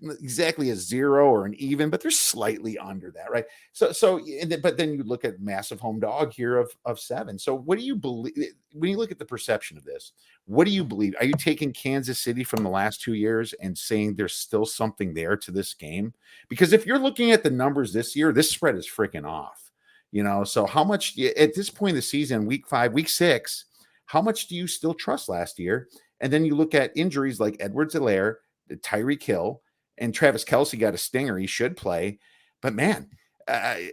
exactly a zero or an even, but they're slightly under that, right? But then you look at massive home dog here of 7. So what do you believe when you look at the perception of this? What do you believe? Are you taking Kansas City from the last 2 years and saying there's still something there to this game? Because if you're looking at the numbers this year, this spread is freaking off, so how much at this point in the season, week 5, week 6, how much do you still trust last year? And then you look at injuries like Edwards-Helaire, Tyreek Hill, and Travis Kelce got a stinger. He should play. But, man, I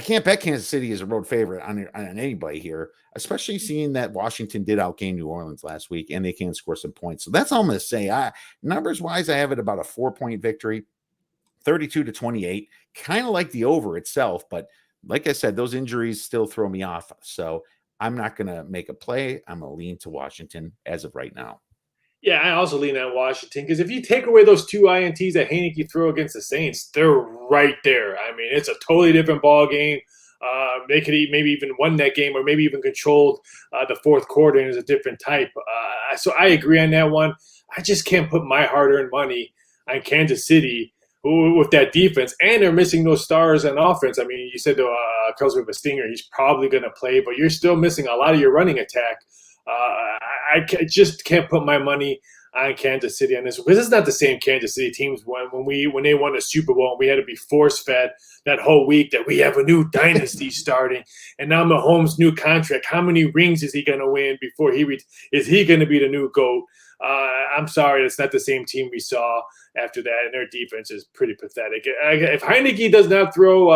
can't bet Kansas City is a road favorite on anybody here, especially seeing that Washington did outgain New Orleans last week, and they can score some points. So that's all I'm going to say. Numbers-wise, I have it about a 4-point victory, 32-28. Kind of like the over itself, but like I said, those injuries still throw me off. So I'm not going to make a play. I'm going to lean to Washington as of right now. Yeah, I also lean on Washington because if you take away those 2 INTs that Heineke threw against the Saints, they're right there. I mean, it's a totally different ball game. They could maybe even won that game or maybe even controlled the fourth quarter and is a different type. So I agree on that one. I just can't put my hard-earned money on Kansas City with that defense, and they're missing those stars on offense. I mean, you said Kelsey with a stinger, he's probably going to play, but you're still missing a lot of your running attack. I just can't put my money on Kansas City on this because it's not the same Kansas City teams when they won a Super Bowl and we had to be force fed that whole week that we have a new dynasty starting and now Mahomes' new contract. How many rings is he going to win before is he going to be the new GOAT? I'm sorry, it's not the same team we saw after that, and their defense is pretty pathetic. If Heineke does not throw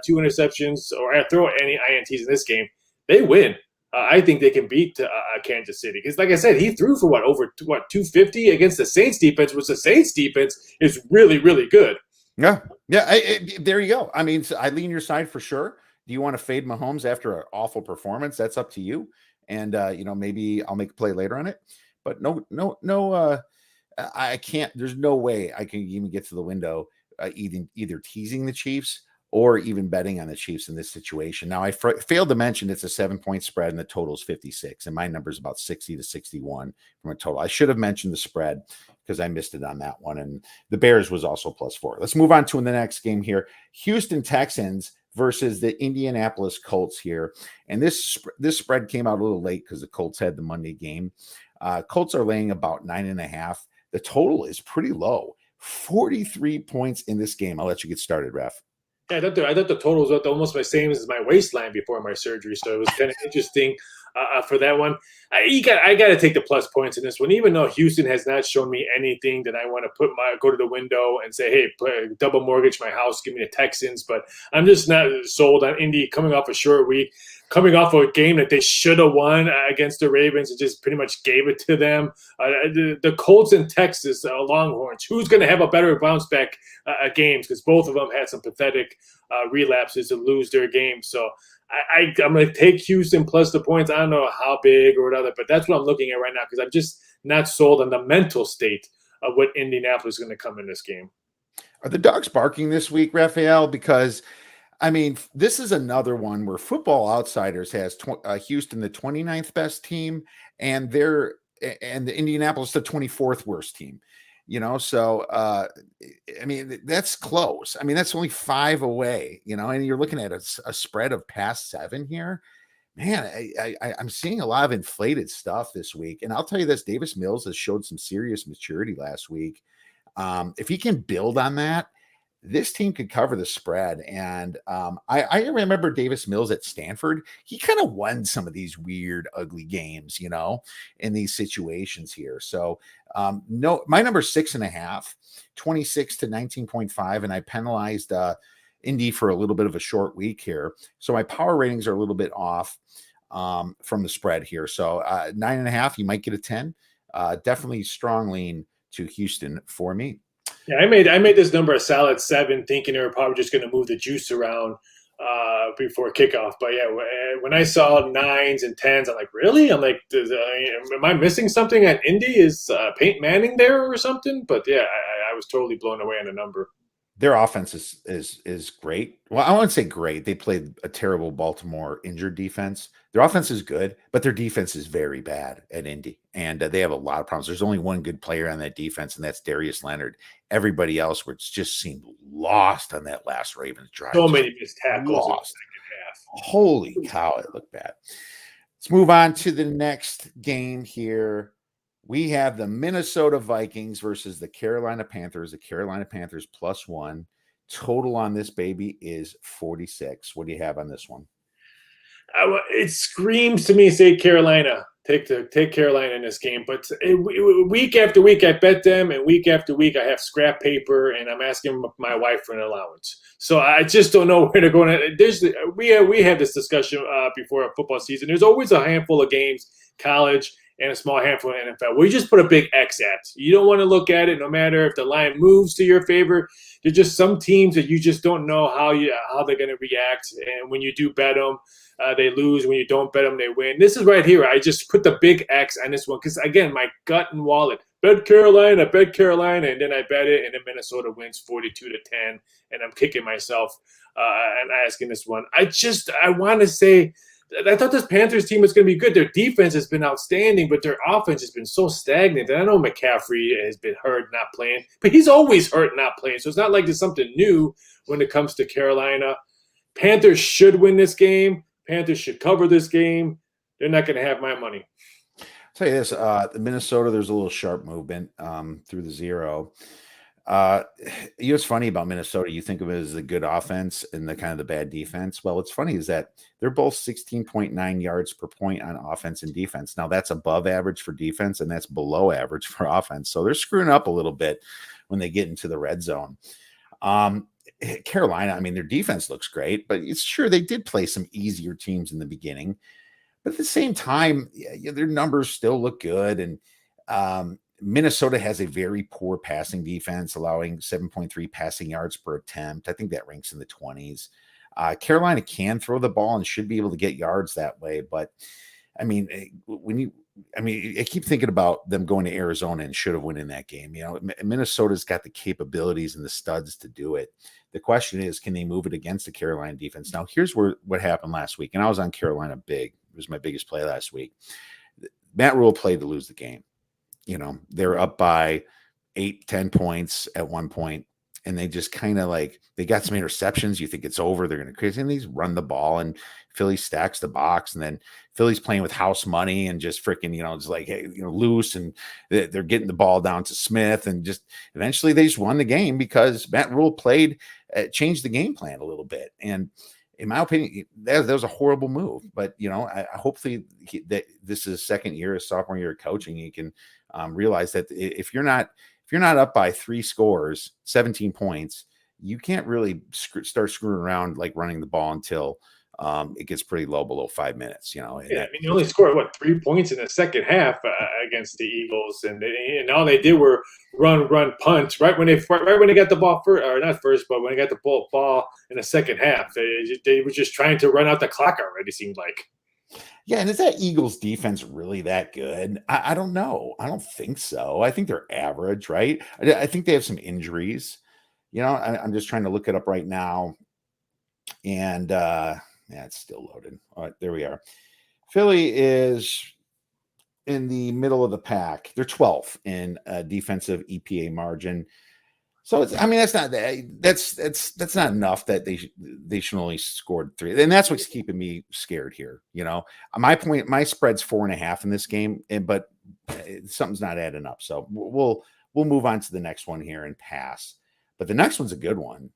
2 interceptions or throw any INTs in this game, they win. I think they can beat Kansas City because, like I said, he threw for over 250 against the Saints defense, which the Saints defense is really, really good. Yeah. There you go. I mean, I lean your side for sure. Do you want to fade Mahomes after an awful performance? That's up to you. And maybe I'll make a play later on it. But no. I can't. There's no way I can even get to the window either teasing the Chiefs or even betting on the Chiefs in this situation. Now, I failed to mention it's a 7-point spread and the total is 56, and my number is about 60-61 from a total. I should have mentioned the spread because I missed it on that one, and the Bears was also +4. Let's move on to the next game here. Houston Texans versus the Indianapolis Colts here, and this spread came out a little late because the Colts had the Monday game. Colts are laying about 9.5. The total is pretty low, 43 points in this game. I'll let you get started, Raph. Yeah, I thought the total was almost the same as my waistline before my surgery, so it was kind of interesting for that one. I got to take the plus points in this one, even though Houston has not shown me anything that I want to go to the window and say, hey, double mortgage my house, give me the Texans. But I'm just not sold on Indy coming off a short week, coming off a game that they should have won against the Ravens and just pretty much gave it to them. The Colts and Texas Longhorns, who's going to have a better bounce back games because both of them had some pathetic relapses to lose their games. So I'm going to take Houston plus the points. I don't know how big or whatever, but that's what I'm looking at right now because I'm just not sold on the mental state of what Indianapolis is going to come in this game. Are the dogs barking this week, Raphael? Because, I mean, this is another one where Football Outsiders has Houston the 29th best team and the Indianapolis the 24th worst team. So I mean, that's close. I mean, that's only 5 away, and you're looking at a spread of past 7 here. Man, I'm seeing a lot of inflated stuff this week. And I'll tell you this, Davis Mills has showed some serious maturity last week. If he can build on that, this team could cover the spread. And I remember Davis Mills at Stanford. He kind of won some of these weird, ugly games, in these situations here. So no, my number 6.5, 26 to 19.5, and I penalized Indy for a little bit of a short week here. So my power ratings are a little bit off from the spread here. So 9.5, you might get a 10. Definitely strong lean to Houston for me. Yeah, I made this number a solid 7, thinking they were probably just going to move the juice around before kickoff. But yeah, when I saw 9s and 10s, I'm like, really? I'm like, am I missing something at Indy? Is Peyton Manning there or something? But yeah, I was totally blown away on the number. Their offense is great. Well, I wouldn't say great. They played a terrible Baltimore injured defense. Their offense is good, but their defense is very bad at Indy, and they have a lot of problems. There's only one good player on that defense, and that's Darius Leonard. Everybody else, which just seemed lost on that last Ravens drive. So Just many missed tackles in the lost. second half. Holy cow, it looked bad. Let's move on to the next game here. We have the Minnesota Vikings versus the Carolina Panthers. The Carolina Panthers +1. Total on this baby is 46. What do you have on this one? It screams to me, say Carolina. Take Carolina in this game, but week after week I bet them, and week after week I have scrap paper, and I'm asking my wife for an allowance. So I just don't know where to go. We had this discussion before a football season. There's always a handful of games, college, and a small handful of NFL, where you just put a big X at. You don't want to look at it, no matter if the line moves to your favor. There's just some teams that you just don't know how they're going to react, and when you do bet them, they lose. When you don't bet them, they win. This is right here. I just put the big X on this one because, again, my gut and wallet. Bet Carolina, and then I bet it, and then Minnesota wins 42-10, and I'm kicking myself and asking this one. I want to say – I thought this Panthers team was going to be good. Their defense has been outstanding, but their offense has been so stagnant. And I know McCaffrey has been hurt, not playing, but he's always hurt, not playing. So it's not like there's something new when it comes to Carolina. Panthers should win this game. Panthers should cover this game. They're not going to have my money. I'll tell you this, the Minnesota, there's a little sharp movement through the zero. What's funny about Minnesota, you think of it as a good offense and the kind of the bad defense. Well, what's funny is that they're both 16.9 yards per point on offense and defense. Now that's above average for defense, and that's below average for offense. So they're screwing up a little bit when they get into the red zone. Carolina, I mean, their defense looks great, but it's sure they did play some easier teams in the beginning. But at the same time, their numbers still look good. And Minnesota has a very poor passing defense, allowing 7.3 passing yards per attempt. I think that ranks in the 20s. Carolina can throw the ball and should be able to get yards that way. But I mean, I keep thinking about them going to Arizona and should have won in that game. Minnesota's got the capabilities and the studs to do it. The question is, can they move it against the Carolina defense? Now, here's what happened last week. And I was on Carolina big. It was my biggest play last week. Matt Rule played to lose the game. They're up by 8-10 points at one point, and they just kind of they got some interceptions. You think it's over. They're going to crazy. And they run the ball, and Philly stacks the box, and then Philly's playing with house money and just freaking, it's like, hey, loose, and they're getting the ball down to Smith, and just eventually they just won the game because Matt Rule changed the game plan a little bit. And in my opinion, that was a horrible move. But hopefully that this is his second year, his sophomore year of coaching, he can realize that if you're not up by 3 scores, 17 points, you can't really start screwing around like running the ball until it gets pretty low below 5 minutes. Yeah, I mean, they only scored 3 points in the second half against the Eagles, and all they did were run, punt. Right when they got the ball first, or not first, but when they got the ball in the second half, they were just trying to run out the clock already. Seemed like. Yeah, and is that Eagles defense really that good? I don't know. I don't think so. I think they're average, right? I think they have some injuries. I'm just trying to look it up right now, and it's still loaded. All right, there we are. Philly is in the middle of the pack. They're 12th in defensive EPA margin. So that's not enough that they should only scored 3, and that's what's keeping me scared here. My spread's 4.5 in this game, but something's not adding up. So we'll move on to the next one here and pass. But the next one's a good one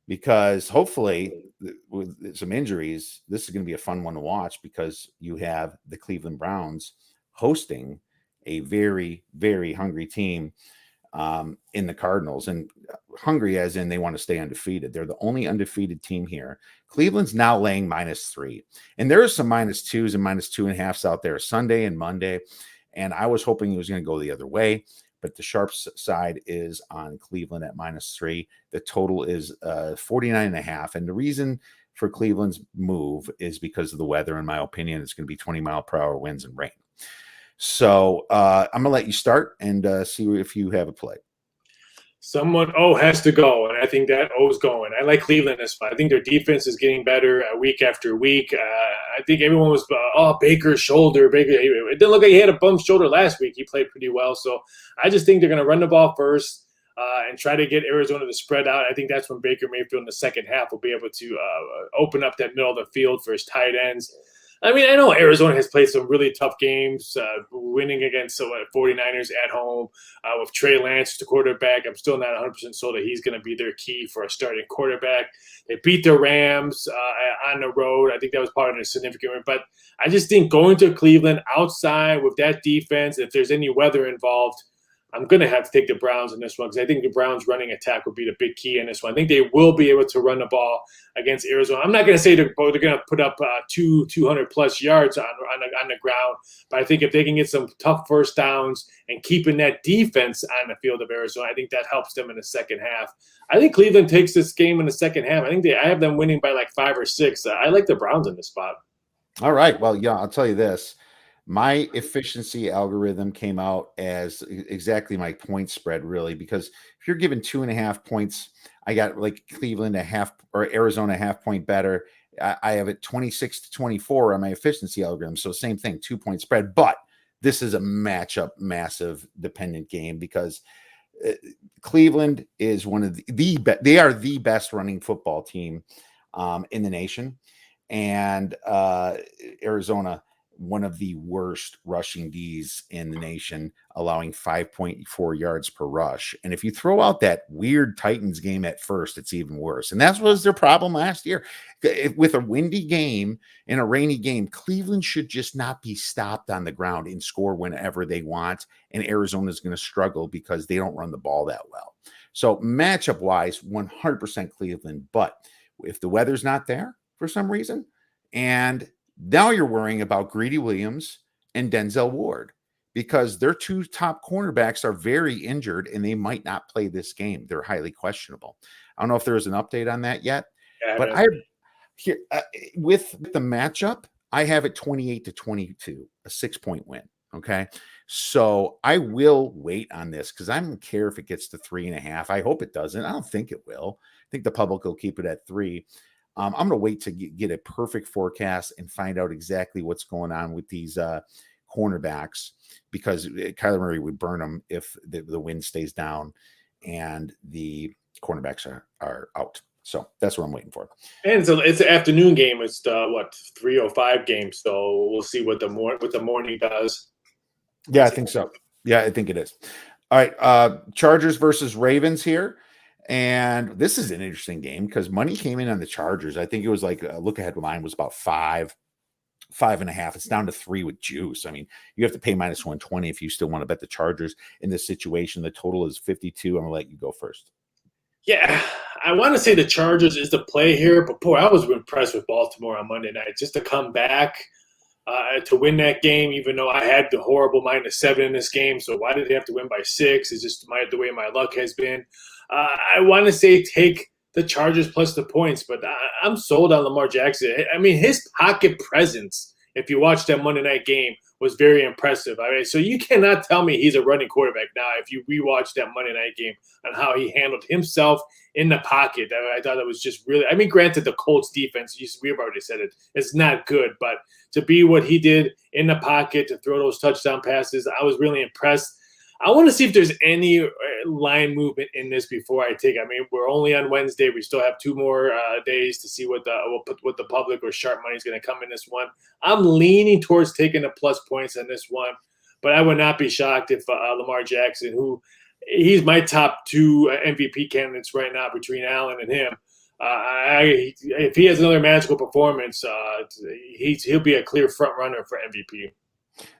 because hopefully, with some injuries, this is going to be a fun one to watch because you have the Cleveland Browns hosting a very, very hungry team in the Cardinals, and hungry as in they want to stay undefeated. They're the only undefeated team here. Cleveland's now laying -3, and there are some -2s and -2.5s out there Sunday and Monday, and I was hoping it was going to go the other way, but the sharp side is on Cleveland at -3. The total is 49.5, and the reason for Cleveland's move is because of the weather. In my opinion, it's going to be 20-mile-per-hour winds and rain. So I'm gonna let you start and see if you have a play. Someone has to go, and I think that O's going. I like Cleveland this spot. I think their defense is getting better week after week. I think everyone was Baker's shoulder. Baker. It didn't look like he had a bum shoulder last week. He played pretty well, so I just think they're going to run the ball first and try to get Arizona to spread out. I think that's when Baker Mayfield in the second half will be able to open up that middle of the field for his tight ends. I mean, I know Arizona has played some really tough games, winning against the 49ers at home with Trey Lance, the quarterback. I'm still not 100% sold that he's going to be their key for a starting quarterback. They beat the Rams on the road. I think that was part of the significant win. But I just think going to Cleveland outside with that defense, if there's any weather involved, I'm going to have to take the Browns in this one because I think the Browns' running attack will be the big key in this one. I think they will be able to run the ball against Arizona. I'm not going to say they're going to put up 200-plus yards on the ground, but I think if they can get some tough first downs and keeping that defense on the field of Arizona, I think that helps them in the second half. I think Cleveland takes this game in the second half. I have them winning by like 5 or 6. I like the Browns in this spot. All right. Well, yeah, I'll tell you this. My efficiency algorithm came out as exactly my point spread, really, because if you're given 2.5 points, I got like Cleveland a half or Arizona a half point better. I have it 26-24 on my efficiency algorithm. So same thing, 2-point spread. But this is a matchup, massive dependent game because Cleveland is one of they are the best running football team in the nation. And Arizona, one of the worst rushing Ds in the nation, allowing 5.4 yards per rush. And if you throw out that weird Titans game at first, it's even worse. And that was their problem last year. With a windy game and a rainy game, Cleveland should just not be stopped on the ground and score whenever they want. And Arizona is going to struggle because they don't run the ball that well. So matchup-wise, 100% Cleveland. But if the weather's not there for some reason, and now you're worrying about Greedy Williams and Denzel Ward because their two top cornerbacks are very injured and they might not play this game. They're highly questionable. I don't know if there's an update on that yet, but with the matchup, I have it 28-22, a 6-point win. Okay. So I will wait on this because I don't care if it gets to 3.5. I hope it doesn't. I don't think it will. I think the public will keep it at 3. I'm going to wait to get a perfect forecast and find out exactly what's going on with these cornerbacks because Kyler Murray would burn them if the wind stays down and the cornerbacks are out. So that's what I'm waiting for. And it's an afternoon game. It's the 3:05 game. So we'll see what the morning does. Yeah, I think so. Yeah, I think it is. All right, Chargers versus Ravens here. And this is an interesting game because money came in on the Chargers. I think it was like a look ahead line was about 5.5. It's down to 3 with juice. I mean, you have to pay -120 if you still want to bet the Chargers in this situation. The total is 52. I'm gonna let you go first. Yeah, I want to say the Chargers is the play here, but boy, I was impressed with Baltimore on Monday night just to come back to win that game, even though I had the horrible -7 in this game. So why did they have to win by 6? It's just the way my luck has been. I want to say take the Chargers plus the points, but I'm sold on Lamar Jackson. I mean, his pocket presence, if you watch that Monday night game, was very impressive. I mean, so you cannot tell me he's a running quarterback now if you rewatch that Monday night game and how he handled himself in the pocket. I thought it was just really – I mean, granted, the Colts defense, we've already said it, it's not good, but to be what he did in the pocket, to throw those touchdown passes, I was really impressed. I want to see if there's any line movement in this before I take. I mean, we're only on Wednesday. We still have 2 more days to see what the public or sharp money is going to come in this one. I'm leaning towards taking the plus points on this one, but I would not be shocked if Lamar Jackson, who he's my top two MVP candidates right now between Allen and him. If he has another magical performance, he'll be a clear front runner for MVP.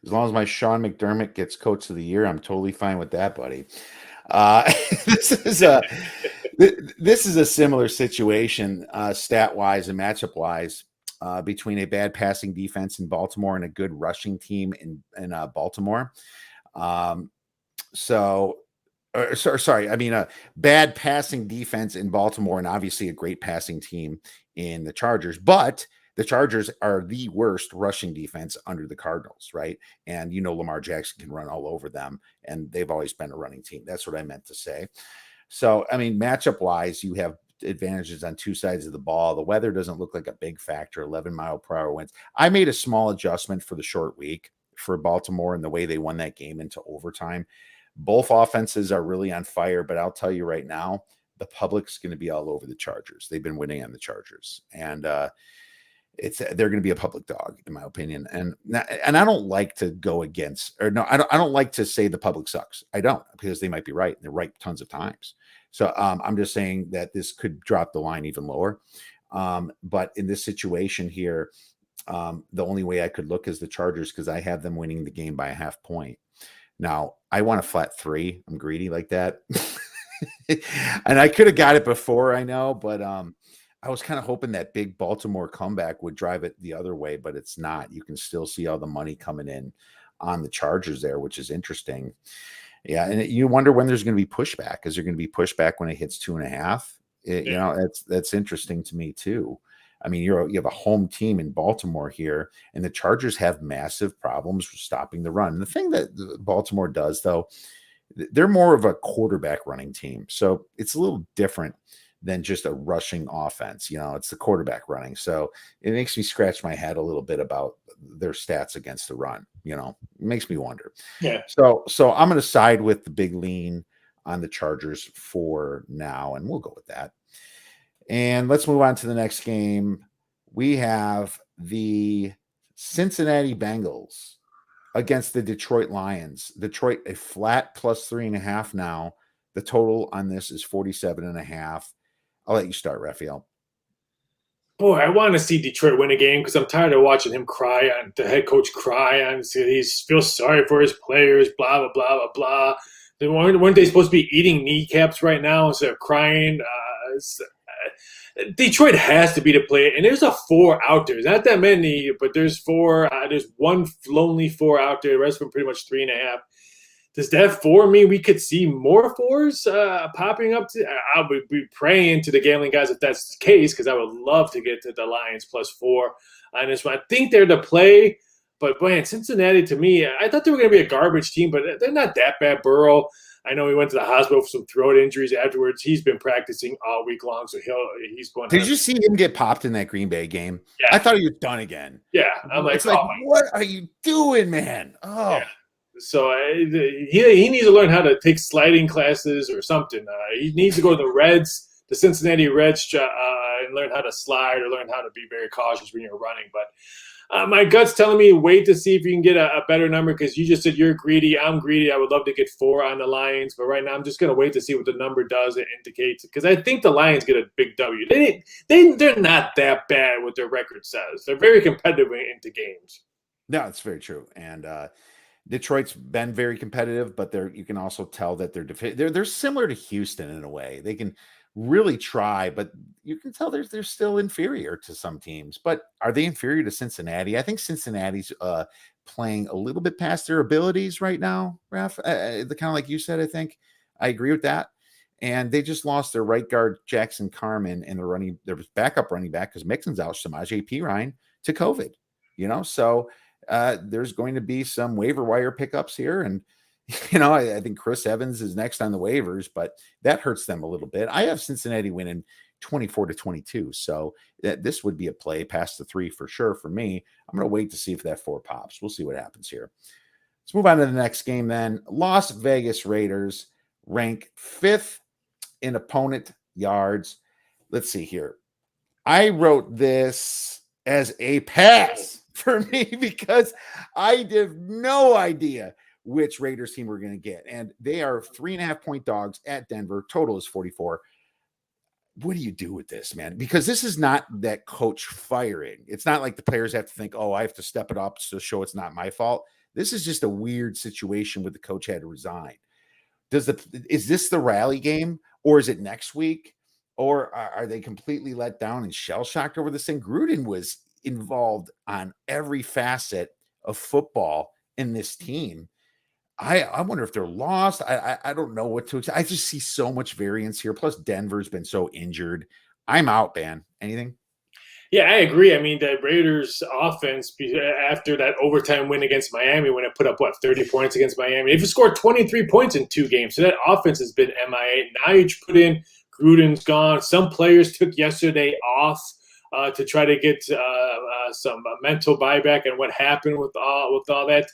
As long as my Sean McDermott gets Coach of the Year, I'm totally fine with that, buddy. Uh, this is a this is a similar situation, stat wise and matchup wise, between a bad passing defense in Baltimore and a good rushing team in Baltimore. Um, so, sorry, I mean a bad passing defense in Baltimore and obviously a great passing team in the Chargers, but the Chargers are the worst rushing defense under the Cardinals, right? And Lamar Jackson can run all over them, and they've always been a running team. That's what I meant to say. So, I mean, matchup wise, you have advantages on two sides of the ball. The weather doesn't look like a big factor. 11-mile-per-hour winds. I made a small adjustment for the short week for Baltimore and the way they won that game into overtime. Both offenses are really on fire, but I'll tell you right now, the public's going to be all over the Chargers. They've been winning on the Chargers, and they're going to be a public dog, in my opinion. And I don't like to go against, or no, I don't like to say the public sucks. I don't, because they might be right. They're right tons of times. So I'm just saying that this could drop the line even lower. But in this situation here, the only way I could look is the Chargers, because I have them winning the game by a half point. Now, I want a flat 3. I'm greedy like that. And I could have got it before, I know, but I was kind of hoping that big Baltimore comeback would drive it the other way, but it's not. You can still see all the money coming in on the Chargers there, which is interesting. Yeah, and you wonder when there's going to be pushback. Is there going to be pushback when it hits 2.5? That's interesting to me too. I mean, you have a home team in Baltimore here, and the Chargers have massive problems stopping the run. And the thing that Baltimore does, though, they're more of a quarterback running team, so it's a little different than just a rushing offense. It's the quarterback running. So it makes me scratch my head a little bit about their stats against the run. It makes me wonder. Yeah. So I'm going to side with the big lean on the Chargers for now, and we'll go with that. And let's move on to the next game. We have the Cincinnati Bengals against the Detroit Lions. Detroit, a flat plus 3.5 now. The total on this is 47.5. I'll let you start, Raphael. Boy, I want to see Detroit win a game because I'm tired of watching him cry on the head coach cry on. He feels sorry for his players, blah blah blah blah blah. Weren't they supposed to be eating kneecaps right now instead of crying? Detroit has to be the play, and there's a 4 out there. Not that many, but there's 4. There's one lonely 4 out there. The rest of them pretty much 3.5. Does that 4 mean we could see more 4s popping up? I would be praying to the gambling guys if that's the case, because I would love to get to the Lions plus 4 on this one. I think they're the play, but man, Cincinnati, to me, I thought they were going to be a garbage team, but they're not that bad. Burrow, I know he went to the hospital for some throat injuries afterwards. He's been practicing all week long, so he's going. Did you see him get popped in that Green Bay game? Yeah. I thought he was done again. Yeah, I'm like, what are you doing, man? Oh. Yeah. So he needs to learn how to take sliding classes or something. He needs to go to the Cincinnati Reds, and learn how to slide or learn how to be very cautious when you're running. But my gut's telling me wait to see if you can get a better number, because you just said you're greedy. I'm greedy. I would love to get 4 on the Lions, but right now I'm just going to wait to see what the number does. It indicates, because I think the Lions get a big W. They're not that bad what their record says. They're very competitive into games. No, it's very true. And Detroit's been very competitive, but you can also tell that they're similar to Houston in a way. They can really try, but you can tell they're still inferior to some teams. But are they inferior to Cincinnati? I think Cincinnati's playing a little bit past their abilities right now, Raph. Kind of like you said, I think I agree with that. And they just lost their right guard Jackson Carman and their backup running back, because Mixon's out, Samaje Perine, to COVID. So there's going to be some waiver wire pickups here. And, I think Chris Evans is next on the waivers, but that hurts them a little bit. I have Cincinnati winning 24-22. So this would be a play past the 3 for sure for me. I'm going to wait to see if that 4 pops. We'll see what happens here. Let's move on to the next game then. Las Vegas Raiders rank 5th in opponent yards. Let's see here. I wrote this as a pass for me because I have no idea which Raiders team we're going to get. And they are 3.5-point dogs at Denver. Total is 44. What do you do with this, man? Because this is not that coach firing. It's not like the players have to think, oh, I have to step it up to show it's not my fault. This is just a weird situation where the coach had to resign. Is this the rally game, or is it next week? Or are they completely let down and shell-shocked over this thing? Gruden was involved on every facet of football in this team. I wonder if they're lost. I don't know what to expect. I just see so much variance here. Plus, Denver's been so injured. I'm out, man. Anything? Yeah, I agree. I mean, the Raiders offense, after that overtime win against Miami, when it put up, 30 points against Miami, they've scored 23 points in 2 games. So that offense has been MIA. Now you put in Gruden's gone. Some players took yesterday off to try to get some mental buyback and what happened with all that.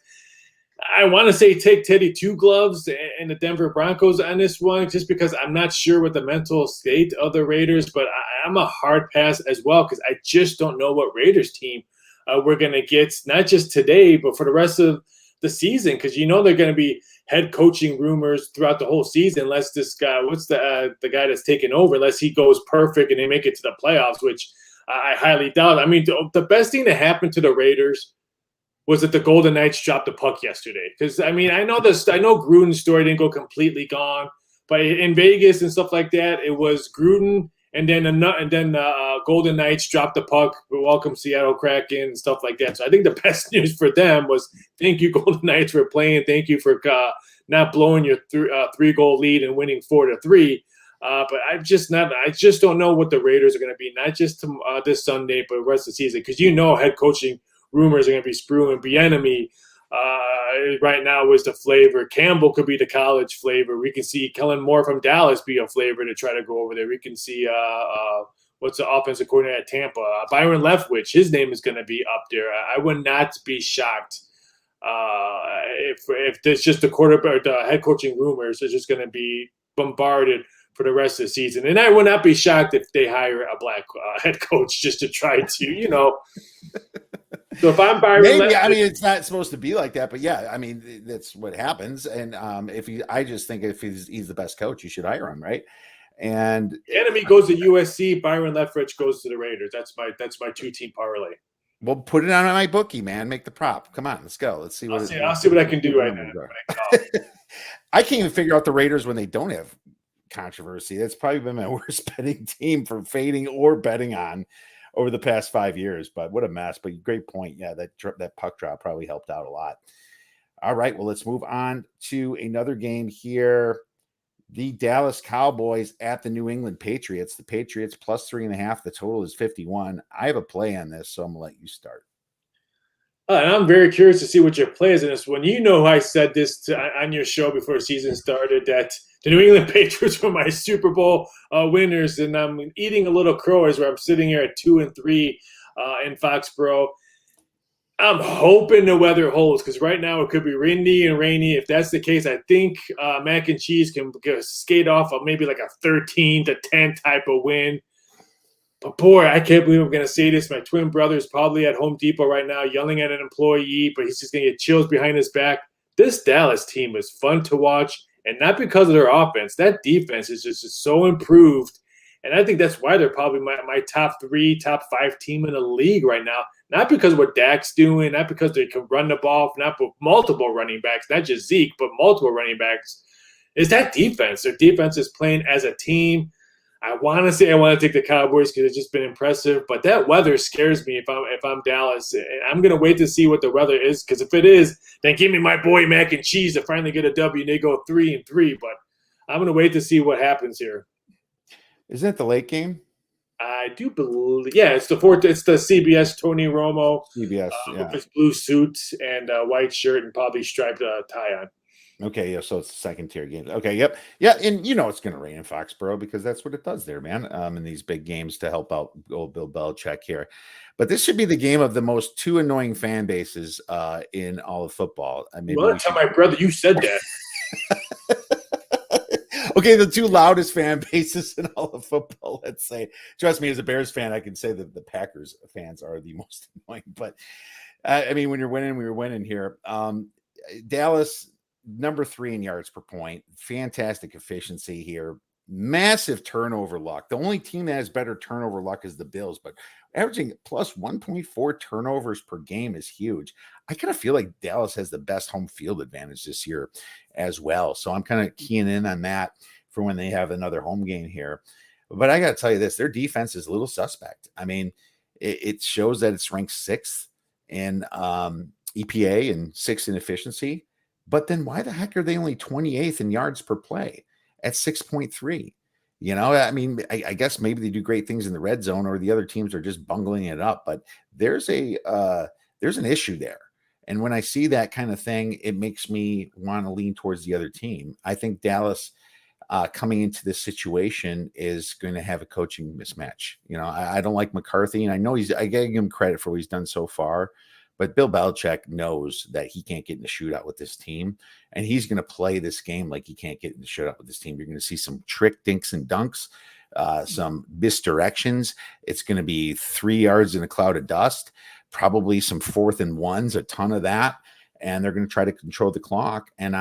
I want to say take Teddy Two Gloves and the Denver Broncos on this one, just because I'm not sure what the mental state of the Raiders, but I'm a hard pass as well because I just don't know what Raiders team we're going to get, not just today, but for the rest of the season, because they're going to be head coaching rumors throughout the whole season unless this guy, what's the guy that's taking over, unless he goes perfect and they make it to the playoffs, which I highly doubt. I mean, the best thing that happened to the Raiders was that the Golden Knights dropped the puck yesterday. Because, I mean, I know Gruden's story didn't go completely gone, but in Vegas and stuff like that, it was Gruden, and then Golden Knights dropped the puck, welcome Seattle Kraken, and stuff like that. So I think the best news for them was thank you, Golden Knights, for playing. Thank you for not blowing your 3-goal lead and winning 4-3. But I just don't know what the Raiders are going to be, not just this Sunday, but the rest of the season. Because head coaching rumors are going to be Sprue and Bieniemy. Right now is the flavor. Campbell could be the college flavor. We can see Kellen Moore from Dallas be a flavor to try to go over there. We can see what's the offensive coordinator at Tampa? Byron Leftwich. His name is going to be up there. I would not be shocked if there's just the quarterback, the head coaching rumors is just going to be bombarded for the rest of the season. And I would not be shocked if they hire a black head coach just to try to, So if I'm Byron, maybe I mean it's not supposed to be like that, but yeah, I mean that's what happens. And I just think if he's the best coach, you should hire him, right? And Enemy goes to USC, Byron Leftwich goes to the Raiders. That's my 2-team parlay. Well, put it on my bookie, man. Make the prop. Come on, let's go. Let's see what I'll see what I can do right now. I can't even figure out the Raiders when they don't have controversy. That's probably been my worst betting team for fading or betting on over the past 5 years, but what a mess. But great point. Yeah, that puck drop probably helped out a lot. All right, well, let's move on to another game here. The Dallas Cowboys at the New England Patriots. The Patriots plus 3.5. The total is 51. I have a play on this, so I'm going to let you start. And I'm very curious to see what your play is in this one. I said this on your show before the season started, that the New England Patriots were my Super Bowl winners, and I'm eating a little crow as where I'm sitting here at 2-3 in Foxborough. I'm hoping the weather holds because right now it could be windy and rainy. If that's the case, I think Mac and Cheese can skate off of maybe like a 13-10 type of win. But boy, I can't believe I'm going to say this. My twin brother is probably at Home Depot right now yelling at an employee, but he's just going to get chills behind his back. This Dallas team is fun to watch, and not because of their offense. That defense is just so improved, and I think that's why they're probably my top 3, top 5 team in the league right now. Not because of what Dak's doing, not because they can run the ball, not with multiple running backs, not just Zeke, but multiple running backs. Is that defense. Their defense is playing as a team. I want to take the Cowboys because it's just been impressive, but that weather scares me if I'm Dallas. I'm going to wait to see what the weather is, because if it is, then give me my boy Mac and Cheese to finally get a W and they go 3-3. But I'm going to wait to see what happens here. Isn't it the late game? I do believe, yeah, it's the CBS Tony Romo. CBS, with his blue suit and white shirt and probably striped tie on. Okay, yeah, so it's the second tier games. Okay, yep. Yeah, and it's going to rain in Foxborough because that's what it does there, man, in these big games to help out old Bill Belichick here. But this should be the game of the most 2 annoying fan bases in all of football. Tell my brother you said that. Okay, the 2 loudest fan bases in all of football, let's say. Trust me, as a Bears fan, I can say that the Packers fans are the most annoying. But, when you're winning, we were winning here. Dallas number 3 in yards per point. Fantastic efficiency here. Massive turnover luck. The only team that has better turnover luck is the Bills, but averaging plus 1.4 turnovers per game is huge. I kind of feel like Dallas has the best home field advantage this year as well. So I'm kind of keying in on that for when they have another home game here. But I got to tell you this, their defense is a little suspect. I mean, it shows that it's ranked 6th in EPA and 6th in efficiency. But then why the heck are they only 28th in yards per play at 6.3? You know, I mean, I guess maybe they do great things in the red zone, or the other teams are just bungling it up. But there's an issue there. And when I see that kind of thing, it makes me want to lean towards the other team. I think Dallas coming into this situation is going to have a coaching mismatch. You know, I don't like McCarthy, and I know I gave him credit for what he's done so far, but Bill Belichick knows that he can't get in the shootout with this team, and he's going to play this game like he can't get in the shootout with this team. You're going to see some trick dinks and dunks, some misdirections. It's going to be 3 yards in a cloud of dust, probably some 4th and 1s, a ton of that, and they're going to try to control the clock. And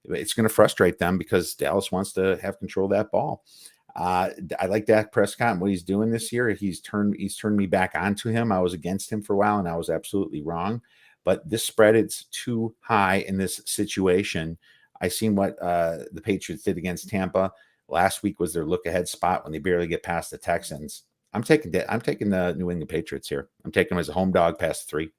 it's going to frustrate them because Dallas wants to have control of that ball. I like Dak Prescott and what he's doing this year. He's turned me back onto him. I was against him for a while, and I was absolutely wrong. But this spread, it's too high in this situation. I seen what the Patriots did against Tampa last week. Was their look ahead spot when they barely get past the Texans. I'm taking the New England Patriots here. I'm taking them as a home dog past 3.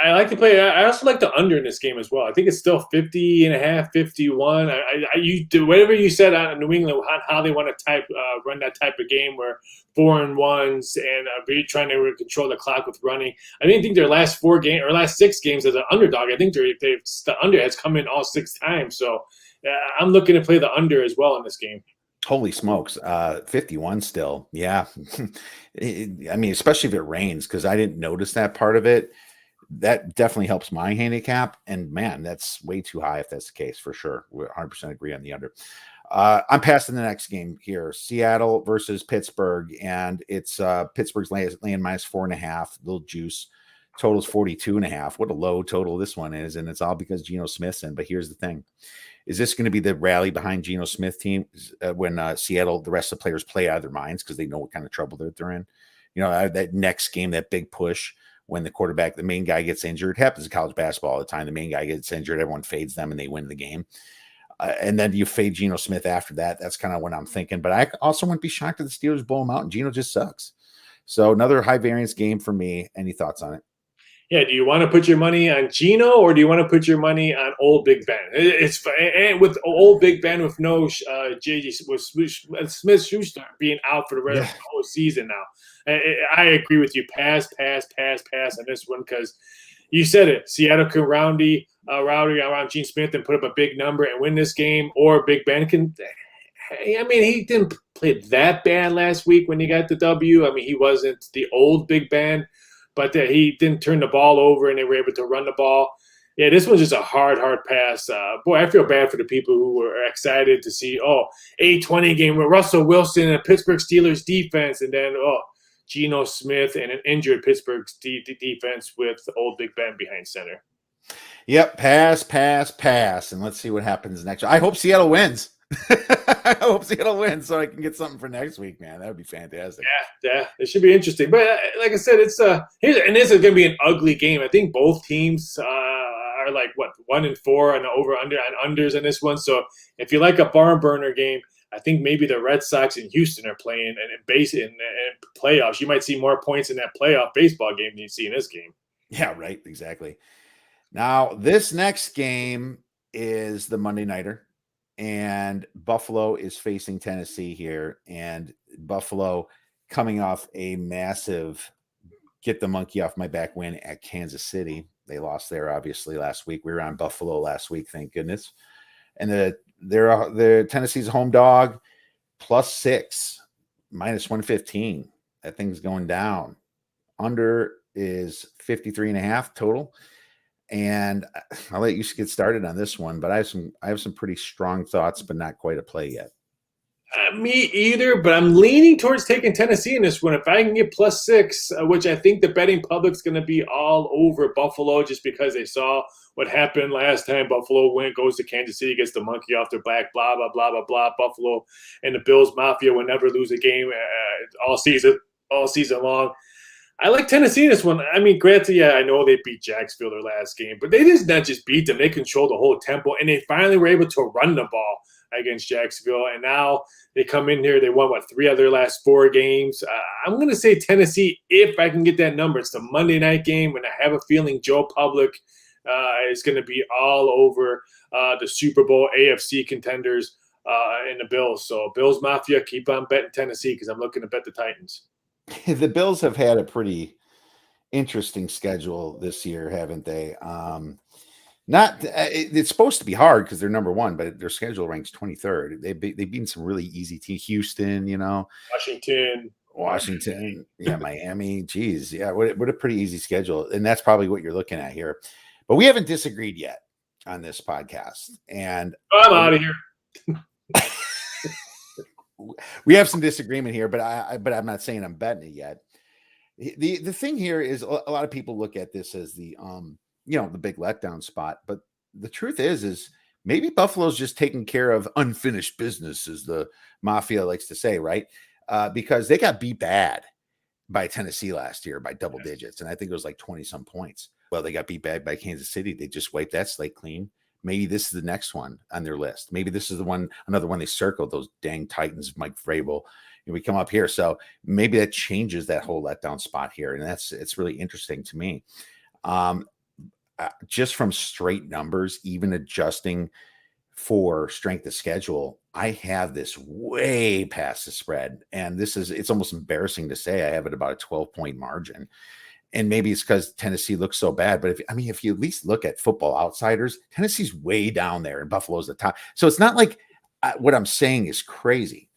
I like to play. I also like the under in this game as well. I think it's still 50.5, 51. You do whatever you said on New England, how they want to run that type of game where 4 and 1s and really trying to control the clock with running. I didn't think their last 6 games as an underdog. I think the under has come in all 6 times. So I'm looking to play the under as well in this game. Holy smokes, 51 still. Yeah. I mean, especially if it rains, because I didn't notice that part of it. That definitely helps my handicap. And man, that's way too high if that's the case, for sure. We 100% agree on the under. I'm passing the next game here. Seattle versus Pittsburgh. And it's Pittsburgh's laying -4.5, little juice. Total's 42.5. What a low total this one is. And it's all because Geno Smith's in. But here's the thing. Is this going to be the rally behind Geno Smith team when Seattle, the rest of the players play out of their minds because they know what kind of trouble that they're in? You know, that next game, that big push, when the main guy gets injured. It happens in college basketball all the time. The main guy gets injured, everyone fades them, and they win the game. And then you fade Geno Smith after that. That's kind of what I'm thinking. But I also wouldn't be shocked if the Steelers blow him out, and Geno just sucks. So another high variance game for me. Any thoughts on it? Yeah, do you want to put your money on Geno or do you want to put your money on old Big Ben? It's and with old Big Ben with no JJ with Smith Schuster being out for the rest of the whole season now. I agree with you. Pass on this one because you said it. Seattle can rowdy around Gene Smith and put up a big number and win this game, or Big Ben can. I mean, he didn't play that bad last week when he got the W. I mean, he wasn't the old Big Ben. But he didn't turn the ball over, and they were able to run the ball. Yeah, this was just a hard pass. Boy, I feel bad for the people who were excited to see, 8-20 game with Russell Wilson and Pittsburgh Steelers defense, and then, Geno Smith and an injured Pittsburgh defense with old Big Ben behind center. Yep, pass. And let's see what happens next. I hope Seattle wins. I hope Seattle wins so I can get something for next week, man. That would be fantastic. Yeah, it should be interesting. But like I said, it's this is going to be an ugly game. I think both teams are like 1-4 on the over/under on unders in this one. So if you like a barn burner game, I think maybe the Red Sox and Houston are playing in playoffs. You might see more points in that playoff baseball game than you see in this game. Yeah, right. Exactly. Now, this next game is the Monday Nighter. And Buffalo is facing Tennessee here. And Buffalo coming off a massive get the monkey off my back win at Kansas City. They lost there, obviously, last week. We were on Buffalo last week, thank goodness. And the Tennessee's home dog, +6, -115. That thing's going down. Under is 53.5 total. And I'll let you get started on this one, but I have some pretty strong thoughts, but not quite a play yet. Me either, but I'm leaning towards taking Tennessee in this one. If I can get +6, which I think the betting public's going to be all over Buffalo just because they saw what happened last time. Buffalo goes to Kansas City, gets the monkey off their back, blah, blah, blah, blah, blah. Buffalo and the Bills Mafia will never lose a game all season long. I like Tennessee in this one. I mean, granted, yeah, I know they beat Jacksonville their last game, but they did not just beat them. They controlled the whole tempo, and they finally were able to run the ball against Jacksonville. And now they come in here. They won, 3 of their last 4 games. I'm going to say Tennessee if I can get that number. It's the Monday night game, and I have a feeling Joe Public is going to be all over the Super Bowl AFC contenders and the Bills. So Bills Mafia, keep on betting Tennessee because I'm looking to bet the Titans. The Bills have had a pretty interesting schedule this year, haven't they? It's supposed to be hard because they're number 1, but their schedule ranks 23rd. They've beaten some really easy teams. Houston, Washington, yeah, Miami. Geez, yeah, what a pretty easy schedule, and that's probably what you're looking at here. But we haven't disagreed yet on this podcast, and I'm out of here. We have some disagreement here, but I'm not saying I'm betting it yet. The thing here is a lot of people look at this as the the big letdown spot, but the truth is maybe Buffalo's just taking care of unfinished business, as the Mafia likes to say, right? Because they got beat bad by Tennessee last year by double digits, and I think it was like 20 some points. Well, they got beat bad by Kansas City. They just wiped that slate clean. Maybe this is the next one on their list. Maybe this is another one they circled, those dang Titans, Mike Vrabel. And we come up here. So maybe that changes that whole letdown spot here. And it's really interesting to me. Just from straight numbers, even adjusting for strength of schedule, I have this way past the spread. And it's almost embarrassing to say I have it about a 12-point margin. And maybe it's because Tennessee looks so bad. But if you at least look at Football Outsiders, Tennessee's way down there and Buffalo's the top. So it's not like what I'm saying is crazy.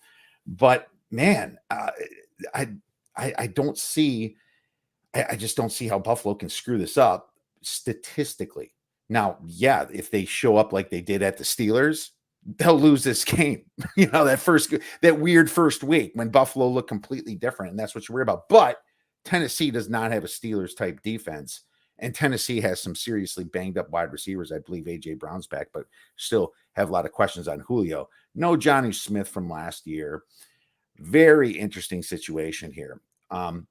But man, I don't see. I just don't see how Buffalo can screw this up statistically. Now, yeah, if they show up like they did at the Steelers, they'll lose this game. That weird first week when Buffalo looked completely different, and that's what you're worried about. But Tennessee does not have a Steelers type defense, and Tennessee has some seriously banged up wide receivers. I believe AJ Brown's back, but still have a lot of questions on Julio. No Johnny Smith from last year. Very interesting situation here. We're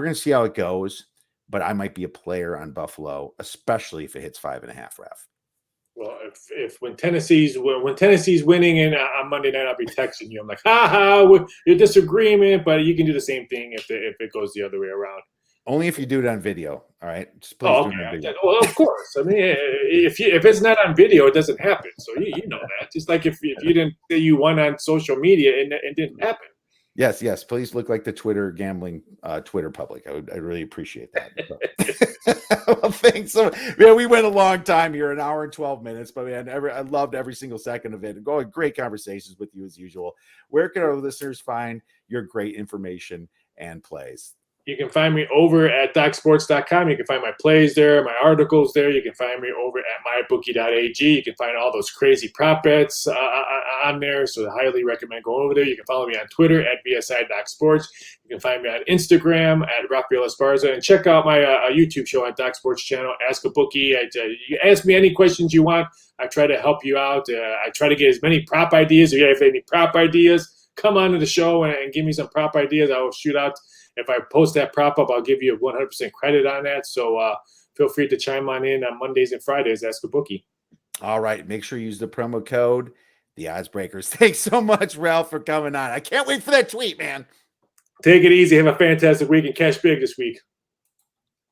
going to see how it goes, but I might be a player on Buffalo, especially if it hits 5.5, Ref. Well, when Tennessee's winning and on Monday night, I'll be texting you. I'm like, your disagreement, but you can do the same thing if it goes the other way around. Only if you do it on video. All right. Just please do it on video. Well, of course. I mean, if it's not on video, it doesn't happen. So you know that. Just like if you didn't say you won on social media and it didn't happen. Yes. Please look like the Twitter gambling Twitter public. I really appreciate that. Well, thanks. So, we went a long time here, 1 hour and 12 minutes, but I loved every single second of it. And great conversations with you as usual. Where can our listeners find your great information and plays? You can find me over at DocSports.com. You can find my plays there, my articles there. You can find me over at MyBookie.ag. You can find all those crazy prop bets on there. So I highly recommend going over there. You can follow me on Twitter at VSI.Sports. You can find me on Instagram at Raphael Exparza. And check out my YouTube show on Doc Sports channel, Ask a Bookie. You ask me any questions you want. I try to help you out. I try to get as many prop ideas. If you have any prop ideas, come on to the show and give me some prop ideas. I will shoot out. If I post that prop up, I'll give you 100% credit on that. So feel free to chime on in on Mondays and Fridays. Ask a Bookie. All right. Make sure you use the promo code, the Odds Breakers. Thanks so much, Ralph, for coming on. I can't wait for that tweet, man. Take it easy. Have a fantastic week and cash big this week.